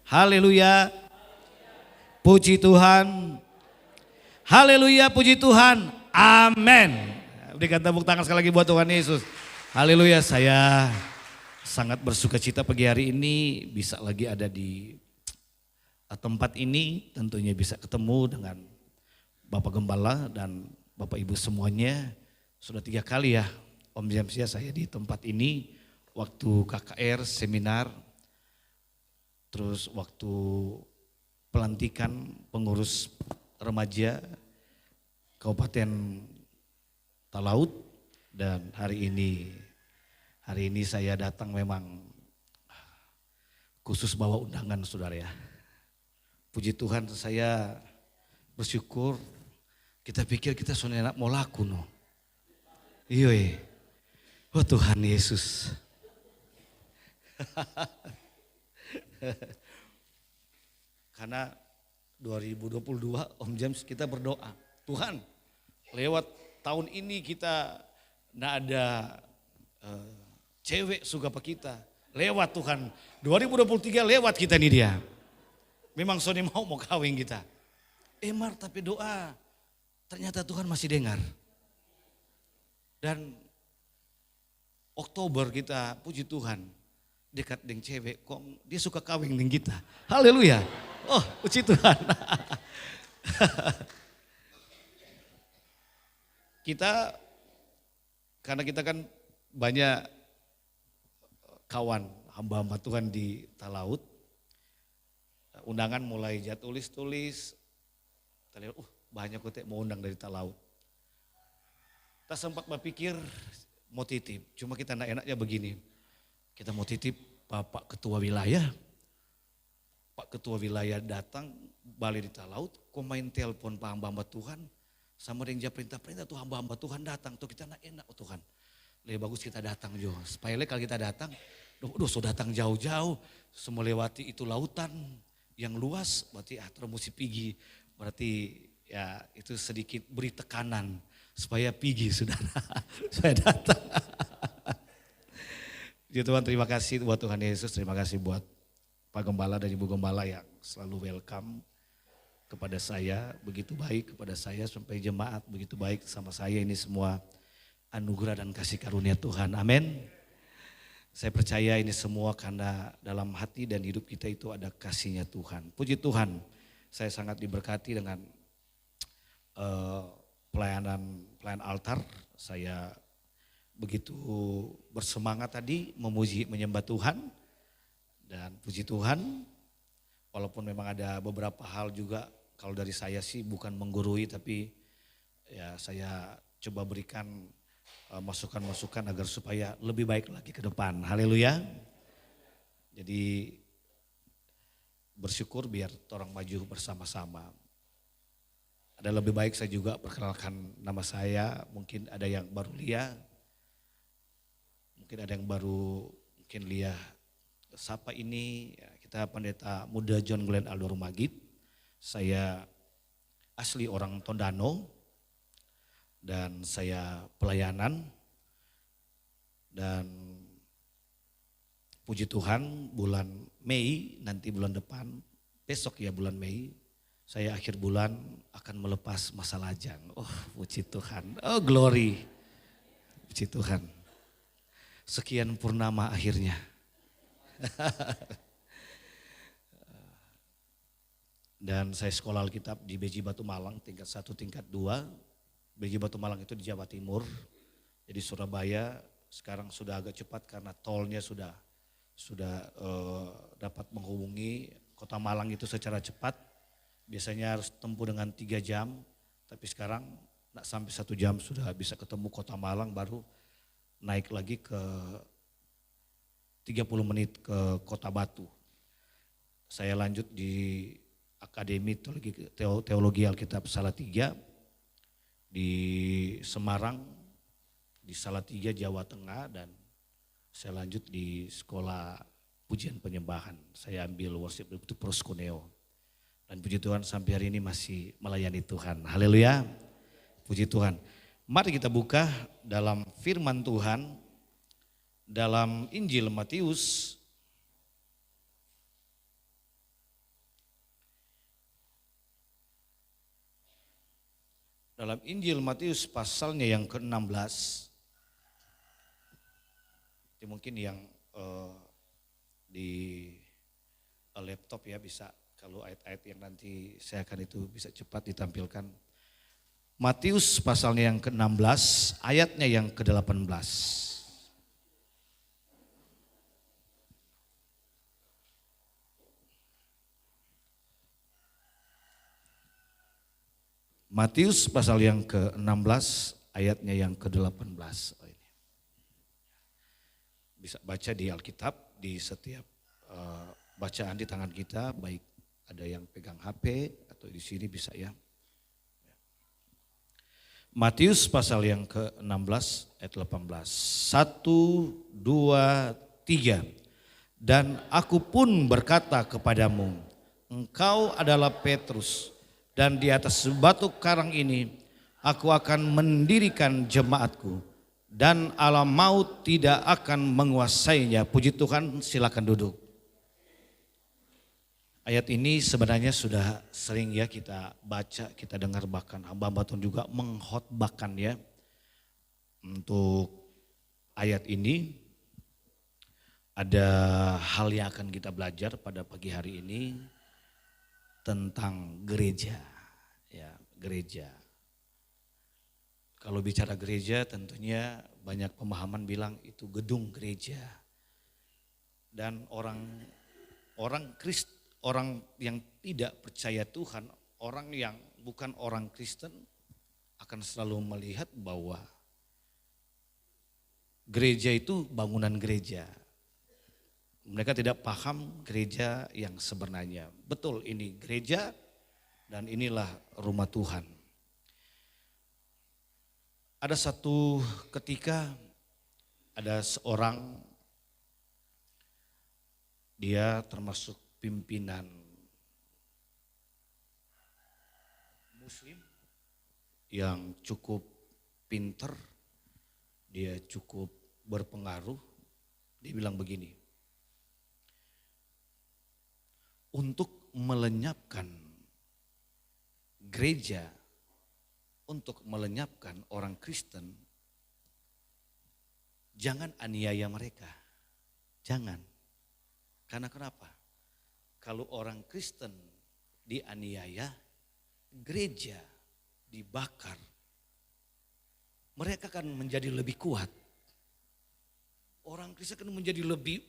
Haleluya. Puji Tuhan. Haleluya, puji Tuhan. Amin. Berikan tepuk tangan sekali lagi buat Tuhan Yesus. Haleluya, saya sangat bersuka cita pagi hari ini bisa lagi ada di tempat ini. Tentunya bisa ketemu dengan Bapak Gembala dan Bapak Ibu semuanya. Sudah 3 kali ya Om Jamsia saya di tempat ini. Waktu KKR, seminar, terus waktu pelantikan pengurus remaja Kabupaten Talaut, dan hari ini saya datang memang khusus bawa undangan saudara ya. Puji Tuhan, saya bersyukur. Kita pikir kita sudah mau laku no. Iya. Oh Tuhan Yesus. Karena 2022 Om James kita berdoa, Tuhan lewat tahun ini kita tidak ada cewek suka apa kita. Lewat Tuhan, 2023 lewat kita nih dia. Memang Sony mau kawin kita. Mar tapi doa, ternyata Tuhan masih dengar. Dan Oktober kita puji Tuhan dekat dengan cewek, kok dia suka kawin dengan kita. Haleluya. Oh puji Tuhan. Karena kita kan banyak kawan hamba-hamba Tuhan di Talaut. Undangan mulai tulis-tulis. Kita lihat, banyak kok mau undang dari Talaut. Kita sempat berpikir mau titip, cuma kita enggak enaknya begini. Kita mau titip Bapak Ketua Wilayah. Pak Ketua Wilayah datang balik di Talaut, kok main telepon Pak hamba-hamba Tuhan. Sama dengan perintah-perintah tuh hamba-hamba Tuhan datang, tuh kita enggak enak Tuhan. Lebih bagus kita datang juga, supaya kalau kita datang, sudah datang jauh-jauh, semua lewati itu lautan yang luas, berarti terus mesti pergi. Berarti ya itu sedikit beri tekanan supaya pergi saudara, supaya datang. Ya Tuhan, terima kasih buat Tuhan Yesus, terima kasih buat Pak Gembala dan Ibu Gembala yang selalu welcome kepada saya, begitu baik kepada saya sampai jemaat, begitu baik sama saya, ini semua anugerah dan kasih karunia Tuhan, amin. Saya percaya ini semua karena dalam hati dan hidup kita itu ada kasihnya Tuhan. Puji Tuhan, saya sangat diberkati dengan pelayan altar. Saya begitu bersemangat tadi memuji menyembah Tuhan, dan puji Tuhan walaupun memang ada beberapa hal juga, kalau dari saya sih bukan menggurui, tapi ya saya coba berikan masukan-masukan agar supaya lebih baik lagi ke depan. Haleluya. Jadi bersyukur biar orang maju bersama-sama. Ada lebih baik saya juga perkenalkan nama saya, mungkin ada yang baru lihat. Mungkin ada yang baru lihat siapa ini, ya, kita pendeta muda John Glenn Aldo Rumagit. Saya asli orang Tondano dan saya pelayanan, dan puji Tuhan bulan Mei, nanti bulan depan, besok ya bulan Mei, saya akhir bulan akan melepas masa lajang. Oh puji Tuhan, oh glory, puji Tuhan. Sekian purnama akhirnya. Dan saya sekolah Alkitab di BJ Batu Malang tingkat 1, tingkat 2. BJ Batu Malang itu di Jawa Timur. Jadi Surabaya sekarang sudah agak cepat karena tolnya sudah dapat menghubungi Kota Malang itu secara cepat. Biasanya harus tempuh dengan 3 jam, tapi sekarang tidak sampai 1 jam sudah bisa ketemu Kota Malang, baru naik lagi ke 30 menit ke Kota Batu. Saya lanjut di Akademi Teologi Alkitab Salatiga di Semarang, di Salatiga Jawa Tengah, dan saya lanjut di Sekolah Pujian Penyembahan. Saya ambil worship itu proskuneo. Dan puji Tuhan sampai hari ini masih melayani Tuhan. Haleluya. Puji Tuhan. Mari kita buka dalam firman Tuhan dalam Injil Matius dalam Injil Matius pasalnya yang ke-16. Itu mungkin yang di laptop ya bisa, kalau ayat-ayat yang nanti saya akan itu bisa cepat ditampilkan. Matius pasalnya yang ke-16, ayatnya yang ke-18. Matius pasal yang ke-16, ayatnya yang ke-18. Oh, ini. Bisa baca di Alkitab, di setiap bacaan di tangan kita, baik ada yang pegang HP atau di sini bisa ya. Matius pasal yang ke-16 ayat 18. 1, 2, 3. Dan aku pun berkata kepadamu, engkau adalah Petrus, dan di atas batu karang ini aku akan mendirikan jemaatku, dan alam maut tidak akan menguasainya. Puji Tuhan, silakan duduk. Ayat ini sebenarnya sudah sering ya kita baca, kita dengar, bahkan hamba Tuhan juga mengkhotbahkan ya. Untuk ayat ini ada hal yang akan kita belajar pada pagi hari ini tentang gereja. Ya, gereja. Kalau bicara gereja tentunya banyak pemahaman bilang itu gedung gereja. Dan orang yang tidak percaya Tuhan, orang yang bukan orang Kristen akan selalu melihat bahwa gereja itu bangunan gereja. Mereka tidak paham gereja yang sebenarnya. Betul, ini gereja dan inilah rumah Tuhan. Ada satu ketika ada seorang, dia termasuk pimpinan Muslim yang cukup pinter, dia cukup berpengaruh. Dia bilang begini, untuk melenyapkan gereja, untuk melenyapkan orang Kristen, jangan aniaya mereka. Jangan. Karena kenapa? Kalau orang Kristen dianiaya, gereja dibakar, mereka akan menjadi lebih kuat. Orang Kristen akan menjadi lebih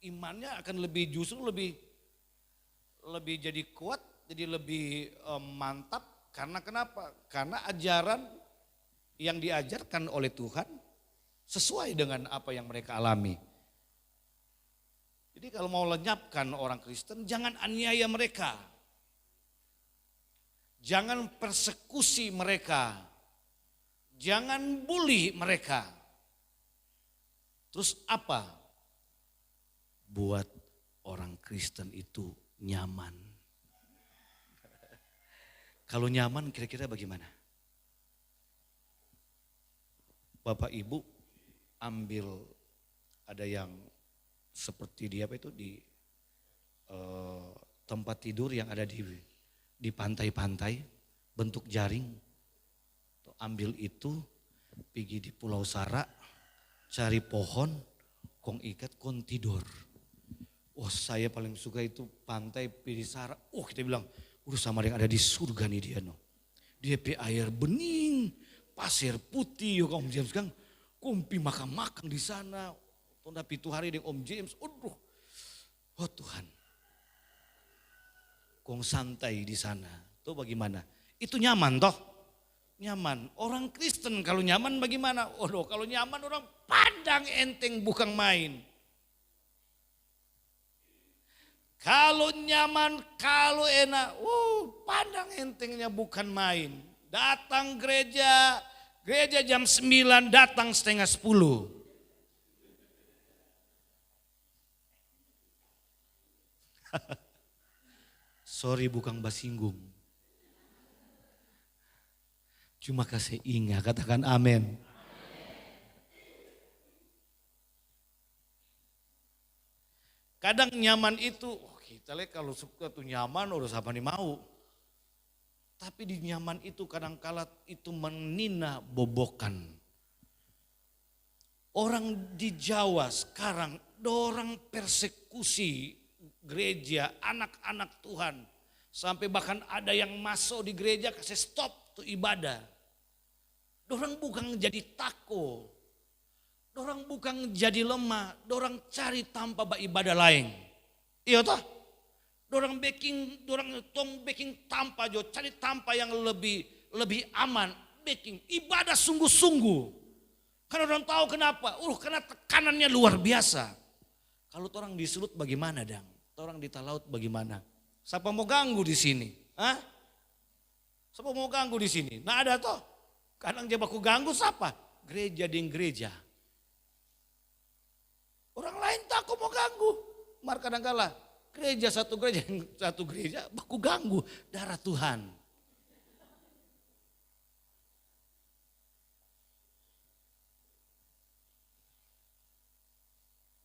imannya akan lebih, justru lebih jadi kuat, jadi lebih mantap. Karena kenapa? Karena ajaran yang diajarkan oleh Tuhan sesuai dengan apa yang mereka alami. Jadi kalau mau lenyapkan orang Kristen, jangan aniaya mereka. Jangan persekusi mereka. Jangan bully mereka. Terus apa? Buat orang Kristen itu nyaman. Kalau nyaman kira-kira bagaimana? Bapak Ibu ambil, ada yang seperti di tempat tidur yang ada di pantai-pantai bentuk jaring. Ambil itu, pergi di Pulau Sara, cari pohon, kong ikat, kong tidur. Oh, saya paling suka itu pantai Pirisara. Oh, kita bilang, udah sama yang ada di surga nih dia. No. Dia air bening, pasir putih. Om James kan, kumpi makan-makan di sana. Tunda pitu hari dengan Om James. Oh Tuhan. Kong santai di sana. Tuh bagaimana? Itu nyaman toh? Nyaman. Orang Kristen kalau nyaman bagaimana? Oh, kalau nyaman orang pandang enteng bukan main. Kalau nyaman, kalau enak, pandang entengnya bukan main. Datang gereja jam 9, datang setengah 10. Sorry bukan basinggung. Cuma kasih ingat, katakan amin. Kadang nyaman itu, kita lihat kalau suka tuh nyaman, udah siapa nih mau. Tapi di nyaman itu kadangkala itu menina bobokan. Orang di Jawa sekarang dorang persekusi gereja, anak-anak Tuhan. Sampai bahkan ada yang masuk di gereja kasih stop tuh ibadah. Dorang bukan jadi tako. Dorang bukan jadi lemah. Dorang cari tanpa ibadah lain. Iya toh? Dorang tong baking tanpa jo, cari tanpa yang lebih aman, baking ibadah sungguh-sungguh. Karena orang tahu kenapa? Karena tekanannya luar biasa. Kalau orang disulut bagaimana dang? Orang di laut bagaimana? Siapa mau ganggu di sini? Hah? Siapa mau ganggu di sini? Nah ada toh. Kadang jabaku ganggu siapa? Gereja ding gereja. Orang lain tak aku mau ganggu. Mar kadang-kala satu gereja baku ganggu darah Tuhan.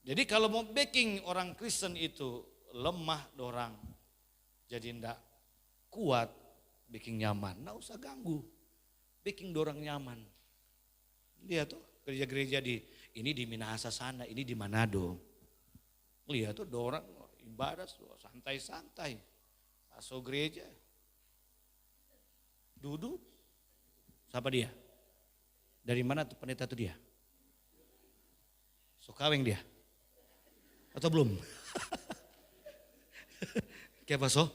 Jadi kalau mau backing orang Kristen itu lemah dorang, jadi ndak kuat, backing nyaman, nggak usah ganggu, backing dorang nyaman. Lihat tuh gereja-gereja ini di Minahasa sana, ini di Manado. Lihat tuh dorang ibadah santai-santai, masuk gereja, duduk. Siapa dia? Dari mana tuh pendeta tuh dia? So kaweng dia? Atau belum? Kayak apa so?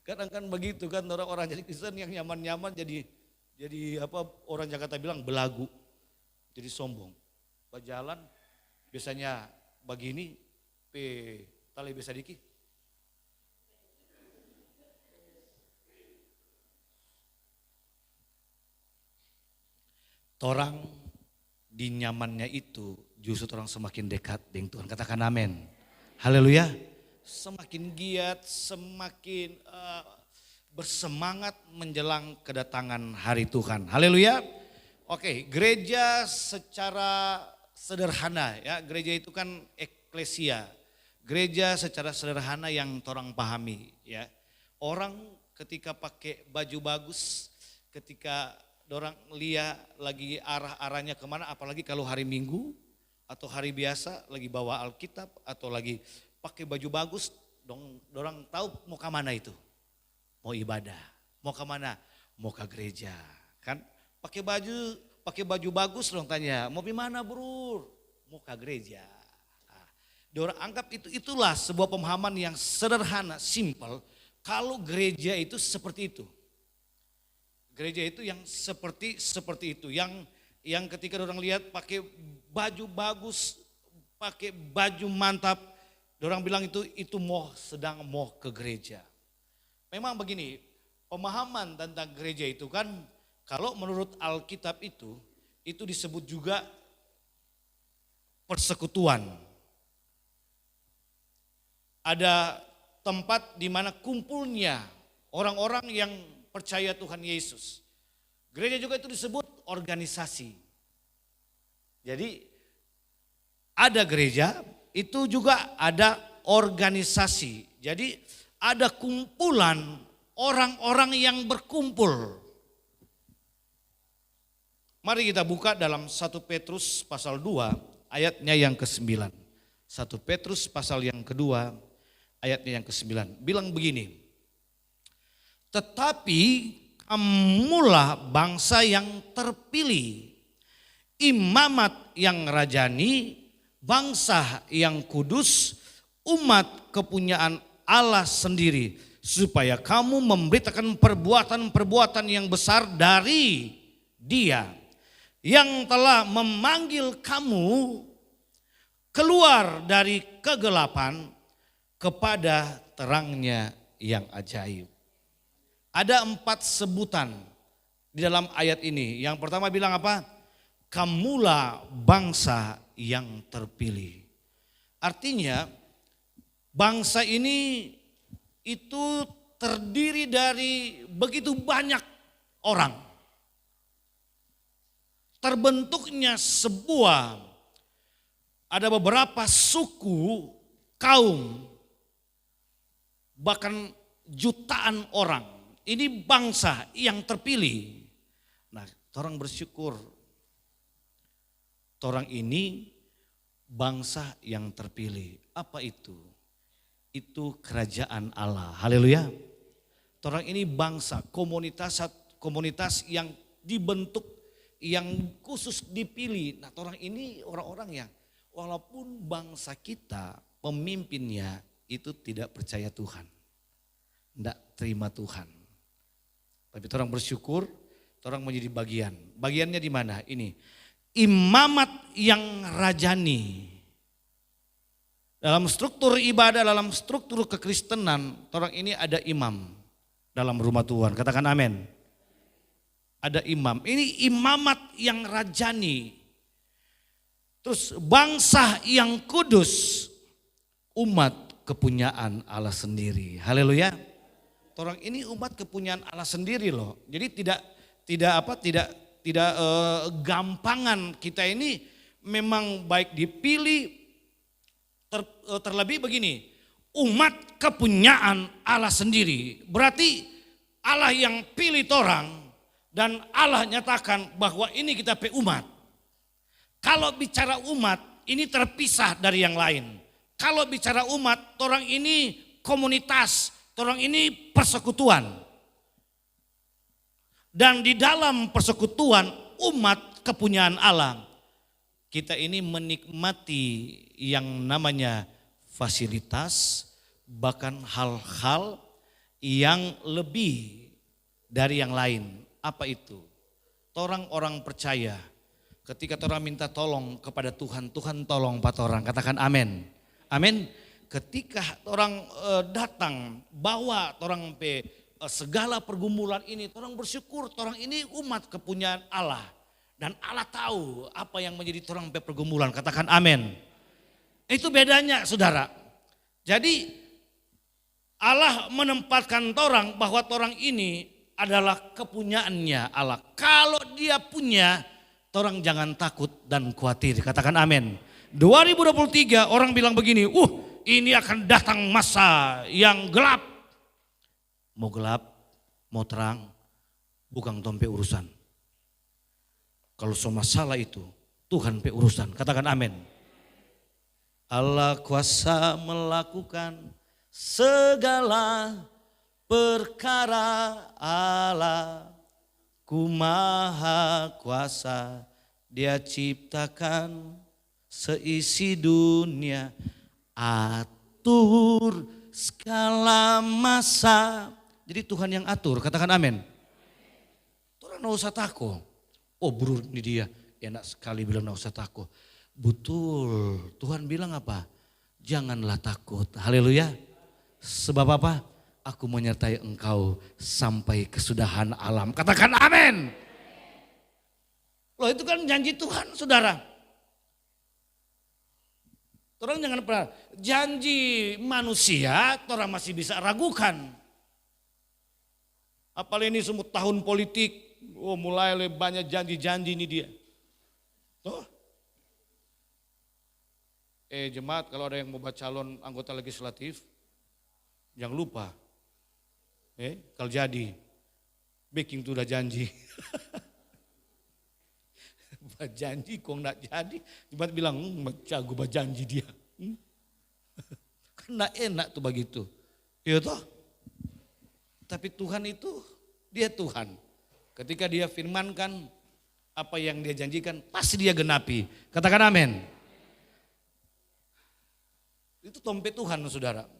Kadang kan begitu kan orang-orang jadi Kristen yang nyaman-nyaman jadi apa orang Jakarta bilang belagu, jadi sombong. Berjalan biasanya begini, tali bisa dikit. Orang di nyamannya itu justru orang semakin dekat dengan Tuhan. Katakan amin. Haleluya. Semakin giat, semakin bersemangat menjelang kedatangan hari Tuhan. Haleluya. Oke, gereja secara sederhana ya, gereja itu kan eklesia. Gereja secara sederhana yang orang pahami ya. Orang ketika pakai baju bagus, ketika orang lihat lagi arah-arahnya kemana, apalagi kalau hari Minggu atau hari biasa lagi bawa Alkitab atau lagi pakai baju bagus, orang tahu mau ke mana itu. Mau ibadah, mau ke mana? Mau ke gereja. Kan pakai baju bagus dong tanya, mau di mana bro? Mau ke gereja. Orang anggap itulah sebuah pemahaman yang sederhana, simple. Kalau gereja itu seperti itu. Gereja itu yang seperti itu, yang ketika orang lihat pakai baju bagus, pakai baju mantap, orang bilang itu sedang mau ke gereja. Memang begini, pemahaman tentang gereja itu kan kalau menurut Alkitab itu disebut juga persekutuan. Ada tempat di mana kumpulnya orang-orang yang percaya Tuhan Yesus. Gereja juga itu disebut organisasi. Jadi ada gereja, itu juga ada organisasi. Jadi ada kumpulan orang-orang yang berkumpul. Mari kita buka dalam 1 Petrus pasal 2 ayatnya yang ke-9. 1 Petrus pasal yang kedua ayatnya yang ke-9. Bilang begini. Tetapi kamulah bangsa yang terpilih, imamat yang rajani, bangsa yang kudus, umat kepunyaan Allah sendiri, supaya kamu memberitakan perbuatan-perbuatan yang besar dari Dia yang telah memanggil kamu keluar dari kegelapan kepada terangnya yang ajaib. Ada 4 sebutan di dalam ayat ini. Yang pertama bilang apa? Kamulah bangsa yang terpilih. Artinya bangsa ini itu terdiri dari begitu banyak orang. Terbentuknya ada beberapa suku, kaum, bahkan jutaan orang. Ini bangsa yang terpilih. Nah, orang bersyukur. Orang ini bangsa yang terpilih. Apa itu? Itu kerajaan Allah. Haleluya. Orang ini bangsa, komunitas yang dibentuk, yang khusus dipilih. Nah, orang ini orang-orang yang walaupun bangsa kita, pemimpinnya itu tidak percaya Tuhan. Tidak terima Tuhan. Tapi orang bersyukur, orang menjadi bagian. Bagiannya di mana? Ini. Imamat yang rajani. Dalam struktur ibadah, dalam struktur kekristenan, orang ini ada imam dalam rumah Tuhan. Katakan amin. Ada imam. Ini imamat yang rajani. Terus bangsa yang kudus, umat kepunyaan Allah sendiri. Haleluya. Orang ini umat kepunyaan Allah sendiri loh. Jadi tidak gampangan kita ini memang baik dipilih. Terlebih begini, umat kepunyaan Allah sendiri. Berarti Allah yang pilih orang dan Allah nyatakan bahwa ini kita umat. Kalau bicara umat ini terpisah dari yang lain. Kalau bicara umat, orang ini komunitas, orang ini persekutuan. Dan di dalam persekutuan umat kepunyaan Allah, kita ini menikmati yang namanya fasilitas, bahkan hal-hal yang lebih dari yang lain. Apa itu? Orang-orang percaya ketika orang minta tolong kepada Tuhan, Tuhan tolong orang. Katakan amin. Amin. Ketika orang datang bawa orang segala pergumulan ini, orang bersyukur, orang ini umat kepunyaan Allah. Dan Allah tahu apa yang menjadi orang pergumulan. Katakan amin. Itu bedanya saudara. Jadi Allah menempatkan orang bahwa orang ini adalah kepunyaannya Allah. Kalau dia punya, orang jangan takut dan khawatir. Katakan amin. 2023 orang bilang begini, ini akan datang masa yang gelap. Mau gelap, mau terang, bukan tompe urusan. Kalau semua masalah itu Tuhan pe urusan. Katakan amin. Allah kuasa melakukan segala perkara. Allah ku maha kuasa. Dia ciptakan seisi dunia. Atur segala masa. Jadi Tuhan yang atur. Katakan amin. Tuhan gak usah takut. Oh bro ini dia, enak sekali bilang gak usah takut. Betul, Tuhan bilang apa? Janganlah takut, haleluya. Sebab apa? Aku menyertai engkau sampai kesudahan alam. Katakan amin. Loh itu kan janji Tuhan saudara. Orang jangan pernah, janji manusia orang masih bisa ragukan. Apalagi ini semua tahun politik. Mulai banyak janji-janji ini dia. Tuh. Jemaat kalau ada yang mau calon anggota legislatif, jangan lupa. Kalau jadi, baking itu udah janji. Janji kok enggak jadi. Jemaat bilang, jago janji dia. Kan enak tuh begitu. Iya toh. Tapi Tuhan itu, dia Tuhan. Ketika dia firmankan apa yang dia janjikan pasti dia genapi. Katakan amin. Itu tompe Tuhan saudara.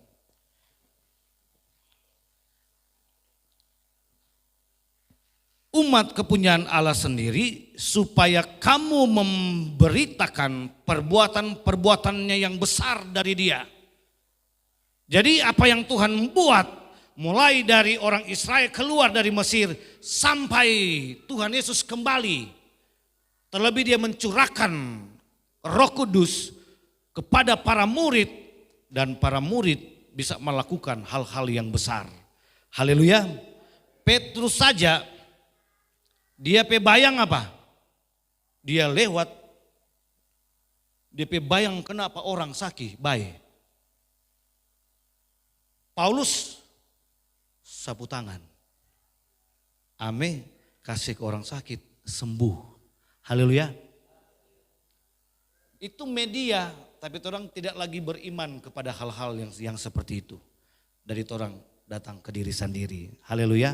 Umat kepunyaan Allah sendiri supaya kamu memberitakan perbuatan-perbuatannya yang besar dari dia. Jadi apa yang Tuhan buat mulai dari orang Israel keluar dari Mesir sampai Tuhan Yesus kembali. Terlebih dia mencurahkan Roh Kudus kepada para murid dan para murid bisa melakukan hal-hal yang besar. Haleluya. Petrus saja dia bayang apa? Dia lewat dia bayang kenapa orang sakit baik. Paulus sapu tangan. Ame kasih ke orang sakit, sembuh. Haleluya. Itu media, tapi orang tidak lagi beriman kepada hal-hal yang seperti itu. Dari orang datang ke diri sendiri. Haleluya.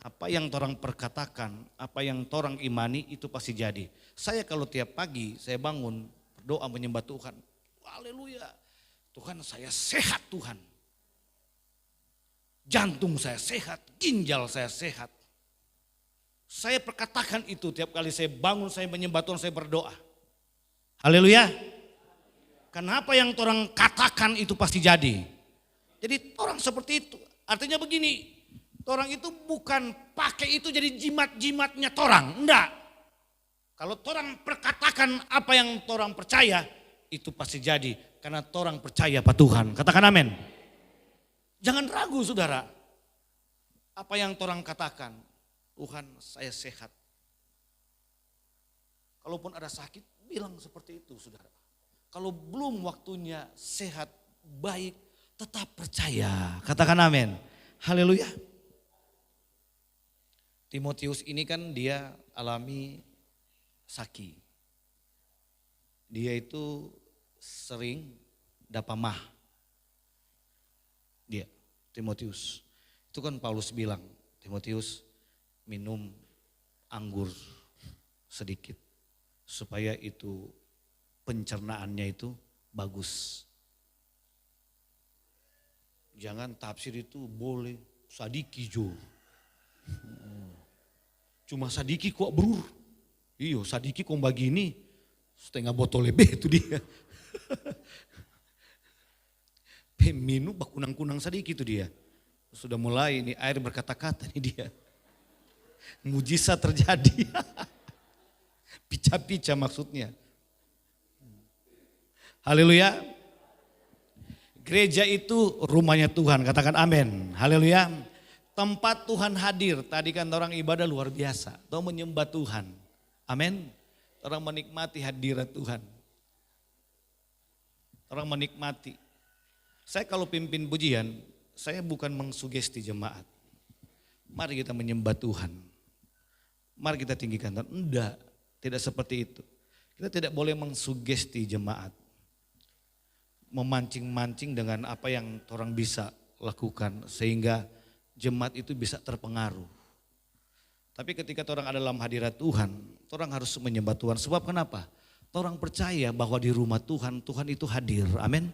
Apa yang orang perkatakan, apa yang orang imani itu pasti jadi. Saya kalau tiap pagi saya bangun berdoa menyembah Tuhan. Haleluya. Tuhan saya sehat Tuhan. Jantung saya sehat, ginjal saya sehat. Saya perkatakan itu tiap kali saya bangun, saya menyembah Tuhan, saya berdoa. Haleluya. Kenapa yang orang katakan itu pasti jadi. Jadi orang seperti itu. Artinya begini, orang itu bukan pakai itu jadi jimat-jimatnya orang, enggak. Kalau orang perkatakan apa yang orang percaya, itu pasti jadi. Karena orang percaya pada Tuhan. Katakan amin. Jangan ragu saudara. Apa yang orang katakan, Tuhan saya sehat. Kalaupun ada sakit, bilang seperti itu saudara. Kalau belum waktunya sehat, baik, tetap percaya. Katakan amin. Haleluya. Timotius ini kan dia alami saki. Dia itu sering dapat mah. Dia, Timotius. Itu kan Paulus bilang, Timotius minum anggur sedikit. Supaya itu pencernaannya itu bagus. Jangan tafsir itu boleh sadiki jo. Cuma sadiki kok brur. Iyo sadiki kok begini setengah botol lebih itu dia. Minum bakunang-kunang sadiki itu dia. Sudah mulai ini air berkata-kata ini dia. Mujizat terjadi. Pica-pica maksudnya. Haleluya. Gereja itu rumahnya Tuhan, katakan amin. Haleluya. Tempat Tuhan hadir, tadi kan orang ibadah luar biasa. Tahu menyembah Tuhan. Amin. Orang menikmati hadirat Tuhan. Orang menikmati. Saya kalau pimpin pujian, saya bukan mengsugesti jemaat. Mari kita menyembah Tuhan. Mari kita tinggikan Tuhan. Enggak, tidak seperti itu. Kita tidak boleh mengsugesti jemaat. Memancing-mancing dengan apa yang orang bisa lakukan sehingga jemaat itu bisa terpengaruh. Tapi ketika orang ada dalam hadirat Tuhan, orang harus menyembah Tuhan. Sebab kenapa? Orang percaya bahwa di rumah Tuhan, Tuhan itu hadir. Amin.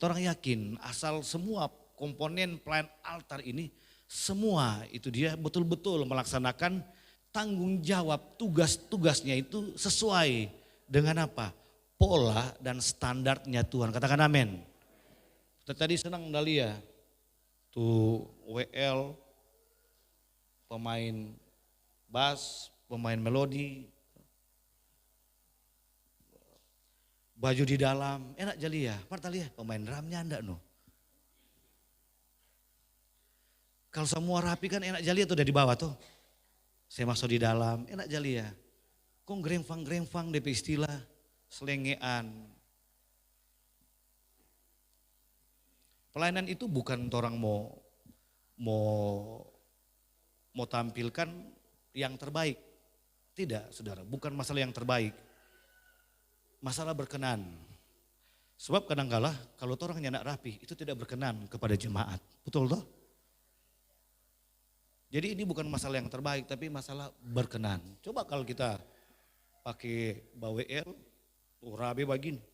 Orang yakin asal semua komponen pelayan altar ini, semua itu dia betul-betul melaksanakan tanggung jawab tugas-tugasnya itu sesuai dengan apa? Pola dan standarnya Tuhan. Katakan amin. Tadi senang Dalia. Tuh WL, pemain bass, pemain melodi, baju di dalam, enak Jalia. Martalia, pemain drumnya enggak no. Kalau semua rapi kan enak Jalia tuh dari bawah tuh. Saya masuk di dalam, enak Jalia. Kok gremfang-gremfang DP istilah, selengean. Pelayanan itu bukan orang mau tampilkan yang terbaik. Tidak, saudara, bukan masalah yang terbaik. Masalah berkenan. Sebab kadang-kala kalau orangnya nak rapi itu tidak berkenan kepada jemaat. Betul toh? Jadi ini bukan masalah yang terbaik tapi masalah berkenan. Coba kalau kita pakai bawel, rapi begini.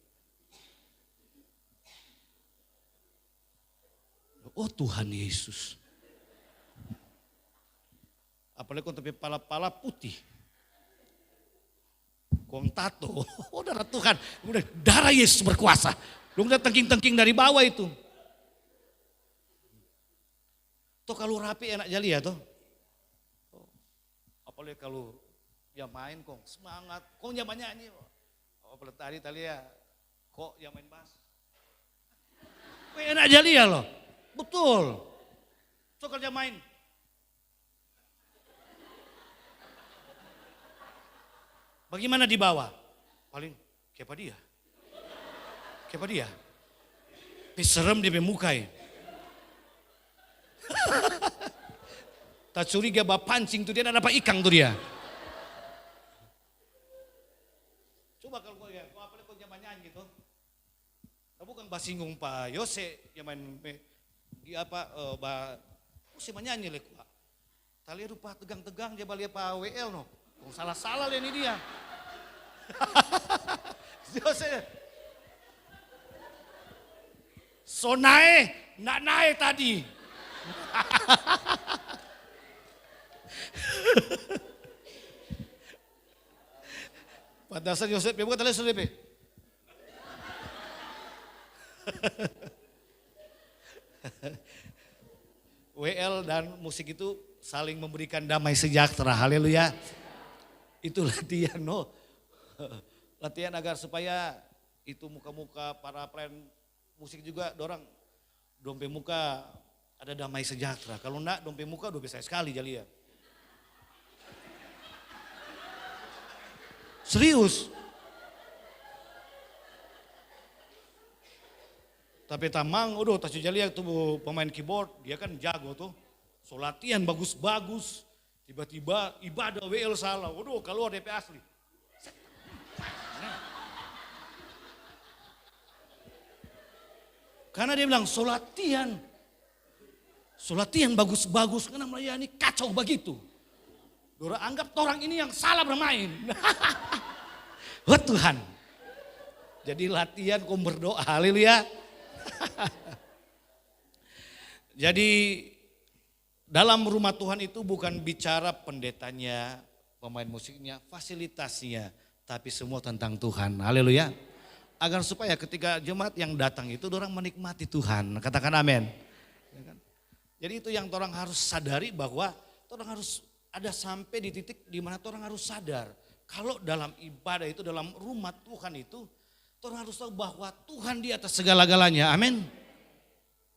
Oh Tuhan Yesus. Apalagi kau tapi pala-pala putih. Kong tato. Oh darah Tuhan. Udah darah Yesus berkuasa. Lu ngeliat tengking-tengking dari bawah itu. Tuh kalau rapi enak jali ya tuh. Apalagi kalau yang main kong semangat. Kong yang nyanyi. Apalagi tadi ya. Kok yang main bass. Enak jali ya loh. Betul. So kerja main. Bagaimana di bawah? Paling kayak dia. Kayak dia. Serem di muka ya. Tak curiga bah pancing tuh dia dapat ikan tuh dia. Coba kalau kau ya, kau apa kau zaman nyanyi tuh. Kau bukan bah singgung Pak Yose yang main apa bah si menyanyi lek. Tali rupa tegang-tegang dia balik Pak WL no. Salah-salah ini dia. Yose. So naik, nak naik tadi. Padasan Yosef, ya bukan tali Yosef. WL dan musik itu saling memberikan damai sejahtera, haleluya. Itu latihan no. Latihan agar supaya itu muka-muka para pelayan musik juga dorang dompe muka ada damai sejahtera. Kalau enggak dompe muka udah bisa sekali jali ya. Serius. Tapi tamang, udah tak jali ya tuh pemain keyboard, dia kan jago tuh. So latihan bagus-bagus, tiba-tiba ibadah WL salah. Waduh, keluar DP asli. Karena dia bilang so latihan bagus-bagus, karena melayani kacau begitu. Dora anggap orang ini yang salah bermain. Wah Tuhan. Jadi latihan kau berdoa, haleluya. Jadi dalam rumah Tuhan itu bukan bicara pendetanya, pemain musiknya, fasilitasnya, tapi semua tentang Tuhan. Haleluya. Agar supaya ketika jemaat yang datang itu orang menikmati Tuhan. Katakan amin. Jadi itu yang orang harus sadari bahwa orang harus ada sampai di titik di mana orang harus sadar. Kalau dalam ibadah itu, dalam rumah Tuhan itu, orang harus tahu bahwa Tuhan di atas segala-galanya. Amin.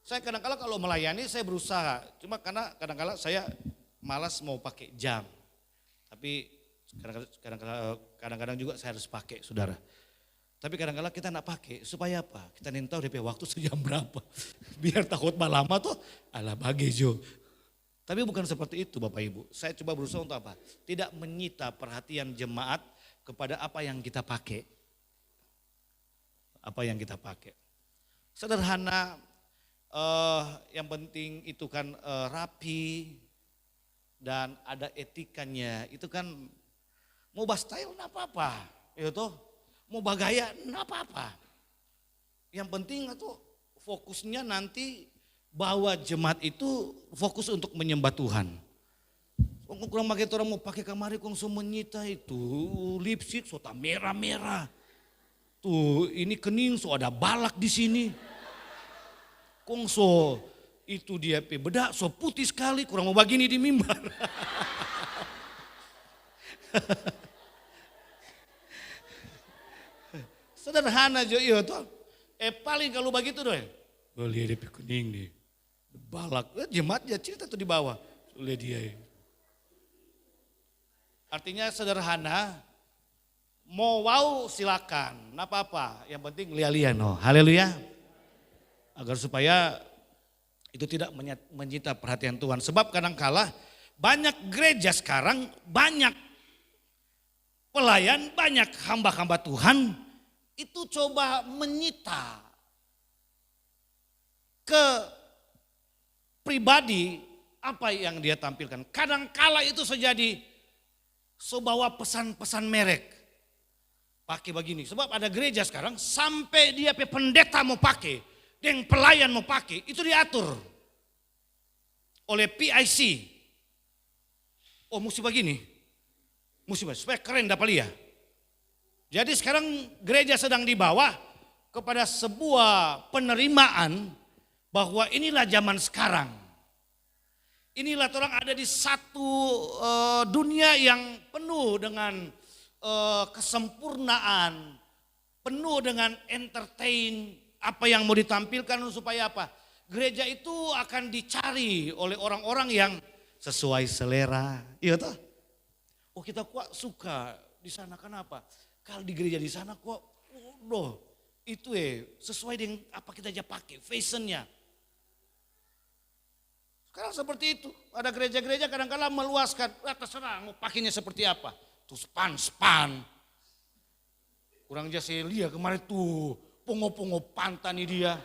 Saya kadang-kala kalau melayani saya berusaha. Cuma karena kadang-kala saya malas mau pakai jam. Tapi kadang-kadang juga saya harus pakai, saudara. Tapi kadang-kadang kita enggak pakai, supaya apa? Kita ingin tahu DP waktu sejam berapa. Biar takut lama tuh, ala bagejo. Tapi bukan seperti itu Bapak Ibu. Saya coba berusaha untuk apa? Tidak menyita perhatian jemaat kepada apa yang kita pakai. Apa yang kita pakai. Sederhana, yang penting itu kan rapi dan ada etikanya. Itu kan mau style enggak apa-apa. Itu mau bagaya enggak apa-apa. Yang penting itu fokusnya nanti bahwa jemaat itu fokus untuk menyembah Tuhan. Kurang pakai orang mau pakai kamari kong so menyita itu lipstick so tak merah-merah. Tuh ini kening so ada balak di sini. Kong so itu dia bedak so putih sekali kurang mau begini di mimbar. Sederhana aja iya tuh. Paling kalau begitu doh. Oh lihat dia kuning nih. Balak. Jemaat ya cerita tuh di bawah. Lihat dia. Artinya sederhana. Mau wow silakan. Nggak apa-apa. Yang penting lihat-lihat no. Haleluya. Agar supaya itu tidak menyita perhatian Tuhan. Sebab kadang-kala banyak gereja sekarang. Banyak pelayan. Banyak hamba-hamba Tuhan. Itu coba menyita ke pribadi apa yang dia tampilkan. Kadang-kala itu sejadi sebawa pesan-pesan merek. Pakai begini. Sebab ada gereja sekarang sampai dia pendeta mau pakai. Dan pelayan mau pakai. Itu diatur oleh PIC. Oh mesti begini. Mesti begini. Supaya keren dapat lihat. Jadi sekarang gereja sedang dibawa kepada sebuah penerimaan bahwa inilah zaman sekarang. Inilah orang ada di satu dunia yang penuh dengan kesempurnaan, penuh dengan entertain, apa yang mau ditampilkan supaya apa? Gereja itu akan dicari oleh orang-orang yang sesuai selera. Iya toh? Oh kita kok suka di sana kenapa? Kalau di gereja di sana kok, itu sesuai dengan apa kita aja pakai, fashionnya. Sekarang seperti itu. Ada gereja-gereja kadang-kadang meluaskan. Terserah mau pakainya seperti apa. Tuh span. Kurang aja saya lihat kemarin tuh. Pongo-pongo pantani dia.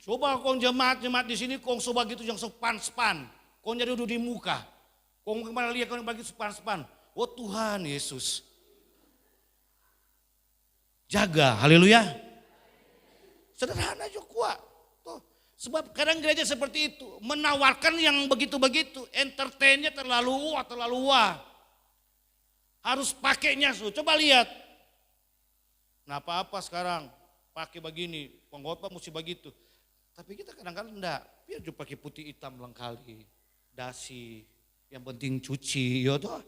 Coba kong jemaat-jemaat di sini kong coba gitu yang span. Kong jadi duduk di muka. Kong kemarin lihat kong bagi span. Oh Tuhan Yesus. Jaga, haleluya. Sederhana juga. Tuh. Sebab kadang gereja seperti itu. Menawarkan yang begitu-begitu. Entertainnya terlalu wah. Harus pakainya. Coba lihat. Nah apa sekarang. Pakai begini. Pengkhotbah mesti begitu. Tapi kita kadang-kadang enggak. Biar juga pakai putih hitam lengkali. Dasi. Yang penting cuci. Ya toh.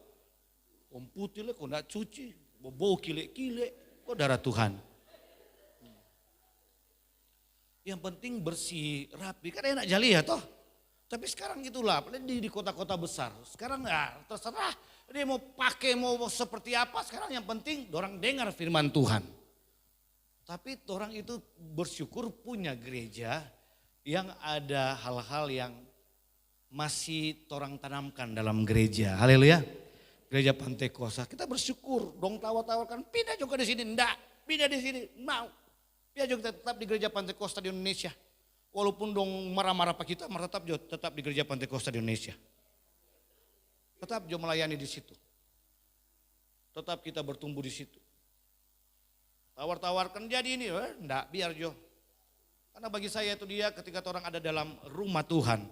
Om putih lah kok enggak cuci. Bau kile-kile. Kok darah Tuhan. Yang penting bersih, rapi. Kan enak jali ya toh. Tapi sekarang itulah, di kota-kota besar. Sekarang enggak, terserah. Dia mau pakai, mau seperti apa. Sekarang yang penting orang dengar firman Tuhan. Tapi orang itu bersyukur punya gereja yang ada hal-hal yang masih orang tanamkan dalam gereja. Haleluya. Gereja Pantai Kosta, kita bersyukur, dong tawarkan pindah juga di sini, enggak, pindah di sini, mau. Pindah juga tetap di Gereja Pantai Kosta di Indonesia. Walaupun dong marah-marah pak kita, tetap di Gereja Pantai Kosta di Indonesia. Tetap juga melayani di situ. Tetap kita bertumbuh di situ. Tawarkan jadi ini, enggak, biar Jo. Karena bagi saya itu dia ketika orang ada dalam rumah Tuhan,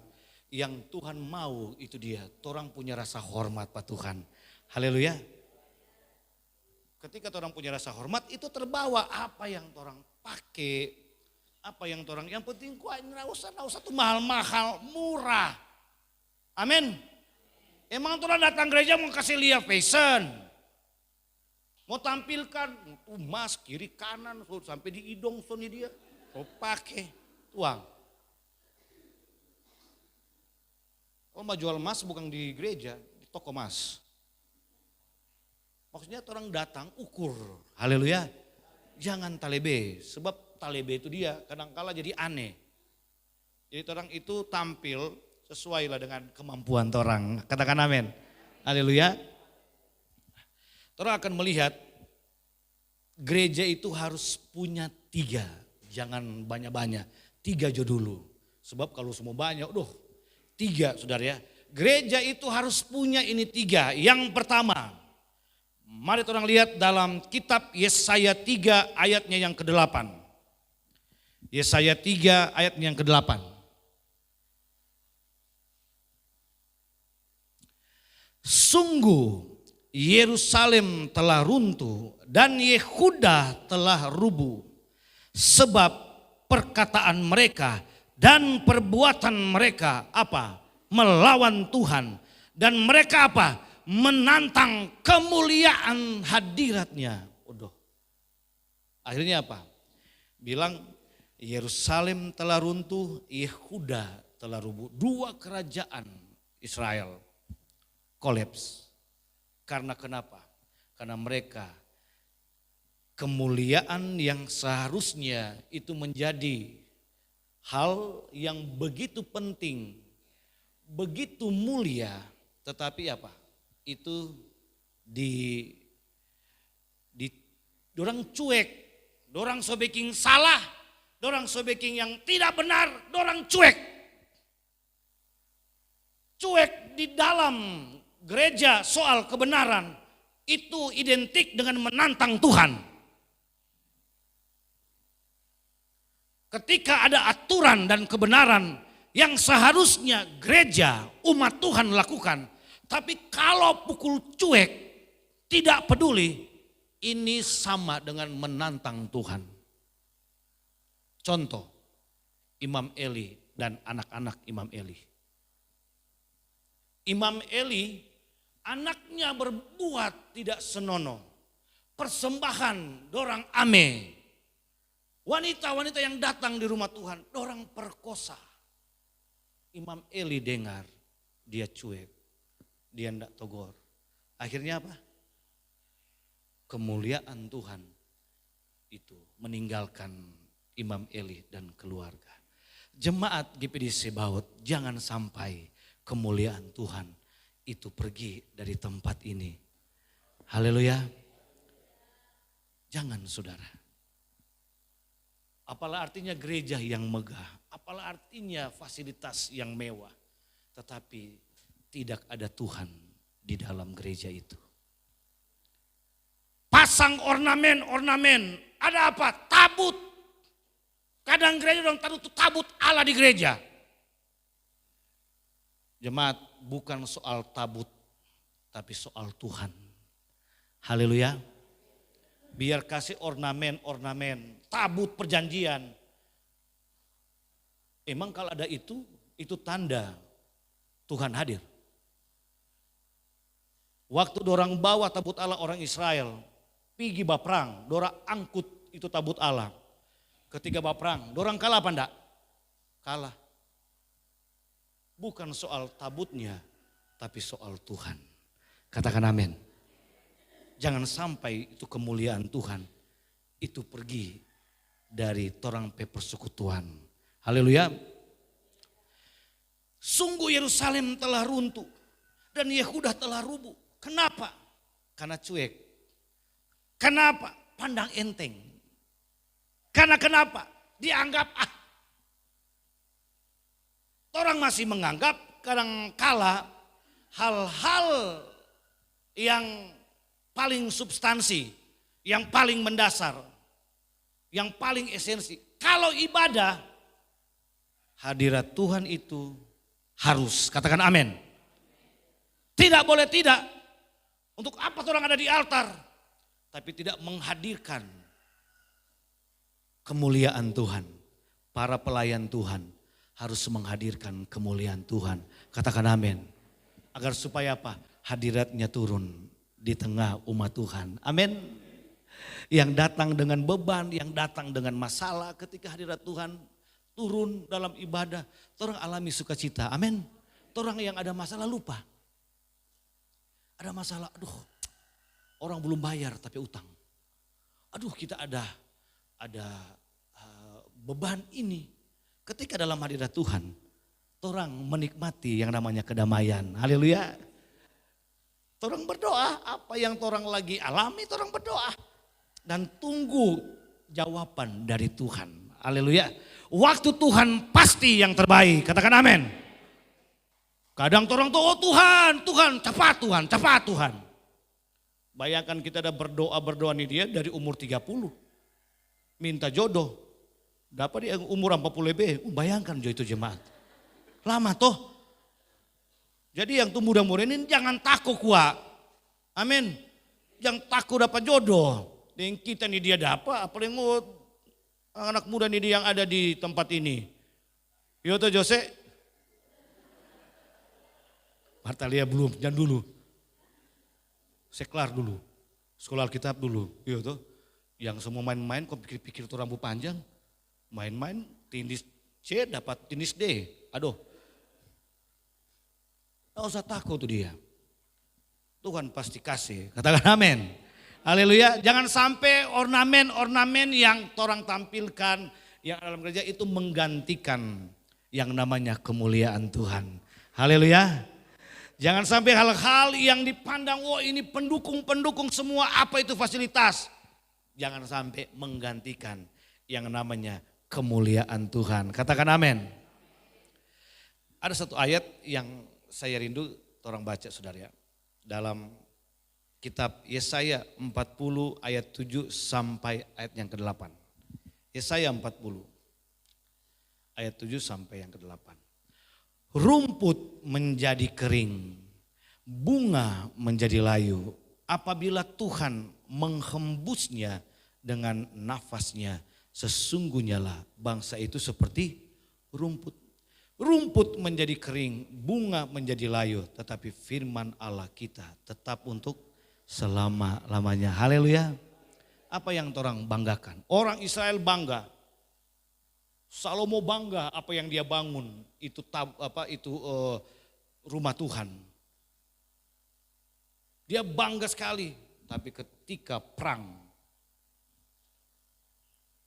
yang Tuhan mau itu dia, orang punya rasa hormat Pak Tuhan. Haleluya. Ketika orang punya rasa hormat itu terbawa apa yang orang pakai, apa yang orang, yang penting kuat enggak usah tuh mahal-mahal, murah. Amin. Emang orang datang gereja mau kasih lihat fashion. Mau tampilkan emas kiri kanan sampai di hidung soni dia. Mau pakai uang. Kalau mau jual emas bukan di gereja, di toko emas. Maksudnya orang datang ukur, haleluya. Jangan talebe, sebab talebe itu dia kadang-kala jadi aneh. Jadi orang itu tampil sesuai lah dengan kemampuan orang. Katakan amin, haleluya. Orang akan melihat gereja itu harus punya 3, jangan banyak-banyak. 3 aja dulu, sebab kalau semua banyak, 3 saudara ya. Gereja itu harus punya ini 3. Yang pertama, mari orang lihat dalam kitab Yesaya 3 ayatnya yang ke-8. Yesaya 3 ayatnya yang ke-8. Sungguh Yerusalem telah runtuh dan Yehuda telah rubuh. Sebab perkataan mereka dan perbuatan mereka apa? Melawan Tuhan. Dan mereka apa? Menantang kemuliaan hadiratnya. Akhirnya apa? Bilang Yerusalem telah runtuh, Yehuda telah rubuh. 2 kerajaan Israel kolaps. Karena kenapa? Karena mereka kemuliaan yang seharusnya itu menjadi hal yang begitu penting, begitu mulia, tetapi apa? Itu dorang cuek, dorang sobeking salah, dorang sobeking yang tidak benar, dorang cuek. Cuek di dalam gereja soal kebenaran itu identik dengan menantang Tuhan. Ketika ada aturan dan kebenaran yang seharusnya gereja umat Tuhan lakukan, tapi kalau pukul cuek, tidak peduli, ini sama dengan menantang Tuhan. Contoh, Imam Eli dan anak-anak Imam Eli. Imam Eli, anaknya berbuat tidak senonoh. Persembahan dorang ame. Wanita-wanita yang datang di rumah Tuhan, dorang perkosa. Imam Eli dengar, dia cuek. Dia tidak togor. Akhirnya apa? Kemuliaan Tuhan itu meninggalkan Imam Eli dan keluarga. Jemaat GPD Sebaot, jangan sampai kemuliaan Tuhan itu pergi dari tempat ini. Haleluya. Jangan saudara. Apalah artinya gereja yang megah, apalah artinya fasilitas yang mewah, tetapi tidak ada Tuhan di dalam gereja itu. Pasang ornamen, ada apa? Tabut. Kadang gereja orang taruh tabut Allah di gereja. Jemaat, bukan soal tabut, tapi soal Tuhan. Haleluya. Biar kasih ornamen, tabut perjanjian. Emang kalau ada itu tanda Tuhan hadir. Waktu dorang bawa tabut Allah orang Israel, pergi baprang, dorang angkut itu tabut Allah. Ketika baprang, dorang kalah apa enggak? Kalah. Bukan soal tabutnya, tapi soal Tuhan. Katakan amin. Jangan sampai itu kemuliaan Tuhan itu pergi dari torang pe persekutuan. Haleluya. Sungguh Yerusalem telah runtuh dan Yehuda telah rubuh. Kenapa? Karena cuek. Kenapa? Pandang enteng. Karena kenapa? Dianggap orang masih menganggap kadang kala hal-hal yang paling substansi, yang paling mendasar, yang paling esensi. Kalau ibadah, hadirat Tuhan itu harus, katakan amin. Tidak boleh tidak. Untuk apa orang ada di altar, tapi tidak menghadirkan kemuliaan Tuhan. Para pelayan Tuhan harus menghadirkan kemuliaan Tuhan. Katakan amin. Agar supaya apa? Hadiratnya turun di tengah umat Tuhan. Amin. Yang datang dengan beban, yang datang dengan masalah, ketika hadirat Tuhan turun dalam ibadah, orang alami sukacita. Amin. Orang yang ada masalah lupa. Ada masalah, aduh orang belum bayar tapi utang. Aduh kita ada beban ini. Ketika dalam hadirat Tuhan, orang menikmati yang namanya kedamaian. Haleluya. Orang berdoa, apa yang orang lagi alami, orang berdoa. Dan tunggu jawaban dari Tuhan. Haleluya. Waktu Tuhan pasti yang terbaik. Katakan amin. Kadang orang tuh, oh Tuhan, cepat Tuhan. Bayangkan kita ada berdoa nih dia dari umur 30. Minta jodoh. Dapat di umur 40 lebih. Bayangkan jo itu jemaat. Lama toh. Jadi yang tuh muda-muda ini jangan takut kuat. Amin. Jangan takut dapat jodoh. Dan kita nih dia dapat. Apalagi anak muda nih dia yang ada di tempat ini. Yoto Jose. Martalia belum, jangan dulu. Seklar dulu. Sekolah Alkitab dulu. Yoto. Yang semua main-main kok pikir-pikir tuh rambut panjang. Main-main tindis C dapat tindis D. Aduh. Gak usah takut tuh dia. Tuhan pasti kasih. Katakan amin. Haleluya. Jangan sampai ornamen yang orang tampilkan yang dalam gereja itu menggantikan yang namanya kemuliaan Tuhan. Haleluya. Jangan sampai hal-hal yang dipandang, oh ini pendukung semua, apa itu fasilitas. Jangan sampai menggantikan yang namanya kemuliaan Tuhan. Katakan amin. Ada satu ayat yang saya rindu orang baca saudara ya. Dalam kitab Yesaya 40 ayat 7 sampai ayat yang ke-8. Yesaya 40 ayat 7 sampai yang ke-8. Rumput menjadi kering, bunga menjadi layu apabila Tuhan menghembusnya dengan nafasnya. Sesungguhnya lah bangsa itu seperti rumput. Rumput menjadi kering, bunga menjadi layu, tetapi firman Allah kita tetap untuk selama-lamanya. Haleluya. Apa yang orang banggakan? Orang Israel bangga. Salomo bangga apa yang dia bangun itu rumah Tuhan. Dia bangga sekali, tapi ketika perang